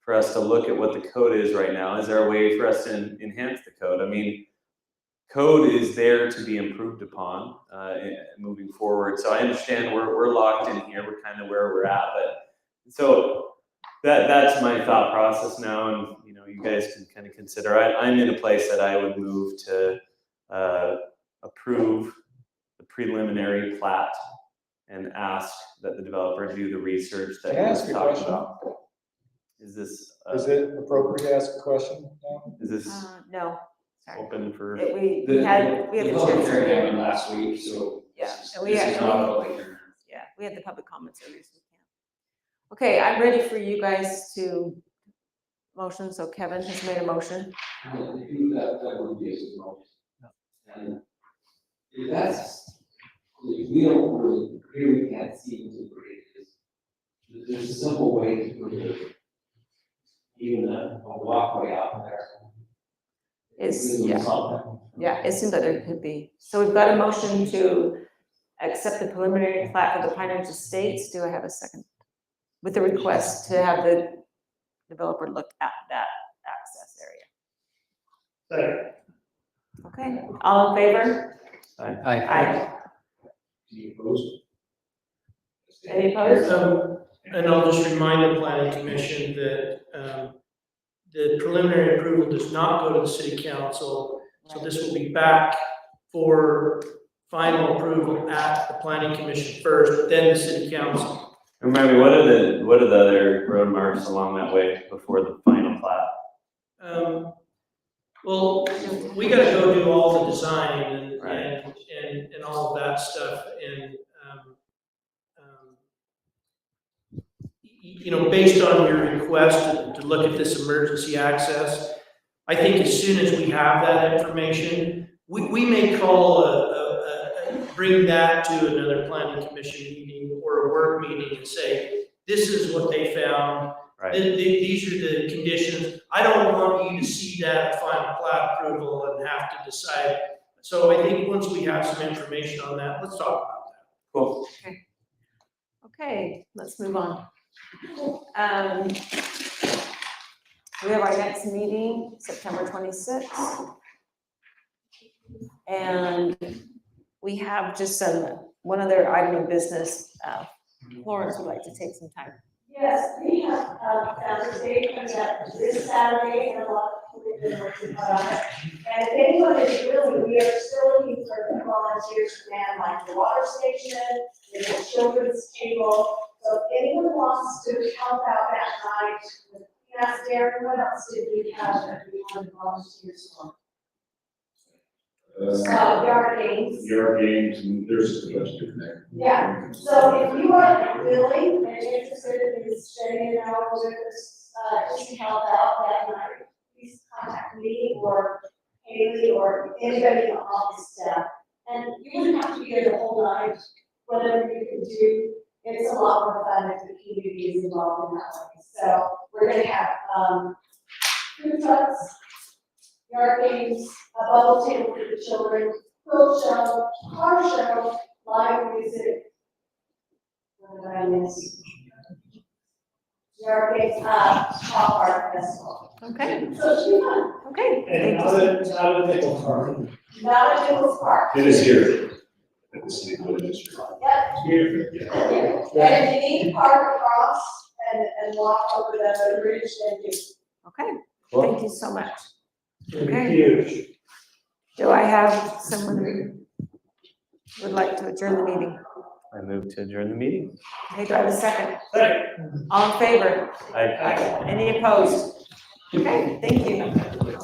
for us to look at what the code is right now? Is there a way for us to enhance the code? I mean, code is there to be improved upon moving forward. So I understand we're locked in here. We're kind of where we're at, but so that's my thought process now. And you know, you guys can kind of consider. I'm in a place that I would move to approve the preliminary plat and ask that the developer do the research that Can I he ask was you a talking question? about. Is this Is it appropriate to ask a question now? is this No, sorry. open for? We The had public chance. hearing happened last week, so Yeah, this and we is had- not a public hearing. Yeah, we had the public comments earlier, so we can't. Okay, I'm ready for you guys to motion, so Kevin has made a motion. That would be a good motion. And if that's, if we don't really, here we can't see into it, there's a simple way to put it. Even a walkway out there. It's, yeah, it seems like there could be. So we've got a motion to accept the preliminary plat for the Pine Ridge Estates. Do I have a second? With the request to have the developer look at that access area. Second. Okay, all in favor? Aye. Aye. Any opposed? Any opposed? And I'll just remind the planning commission that, the preliminary approval does not go to the city council. So this will be back for final approval at the planning commission first, then the city council. Remind me, what are the other road marks along that way before the final plat? Well, we gotta go do all the design Right. and all of that stuff, and, you know, based on your request to look at this emergency access, I think as soon as we have that information, we may call bring that to another planning commission meeting or a work meeting and say, this is what they found. Right. These are the conditions. I don't want you to see that final plat approval and have to decide. So I think once we have some information on that, let's talk about that. Cool. Okay, let's move on. We have our next meeting, September 26th. And we have just one other item of business. Florence would like to take some time. Yes, we have, Saturday, and that this Saturday, and a lot of people have been working on it. And if anyone is willing, we are still looking for volunteers to man like the water station, there's a children's table. So if anyone wants to help out that night, yes, Darren, what else did we have that we wanted volunteers for? Yard games. Yard games, and there's a bunch of different there. Yeah, so if you are willing and interested in staying an hour with us, just to help out that night, please contact me or Haley or anybody on the staff. And you wouldn't have to be there the whole night, whatever you can do, it's a lot more fun if the community is involved in that way. So we're gonna have, food trucks, yard games, a bubble table for the children, quilt show, car show, live music. What did I miss? Yard games, pop art festival. Okay, So it should be fun. okay. And how did they go far? Not at Nichols Park. It is here. At the city village district. Yep. Here. Yeah. And if you need to park across and walk over the bridge, then do. Okay, thank you so much. It's gonna be Okay. huge. Do I have someone? would like to adjourn the meeting? I move to adjourn the meeting. Okay, do I have a second? Second. All in favor? I Any opposed? Okay, thank you.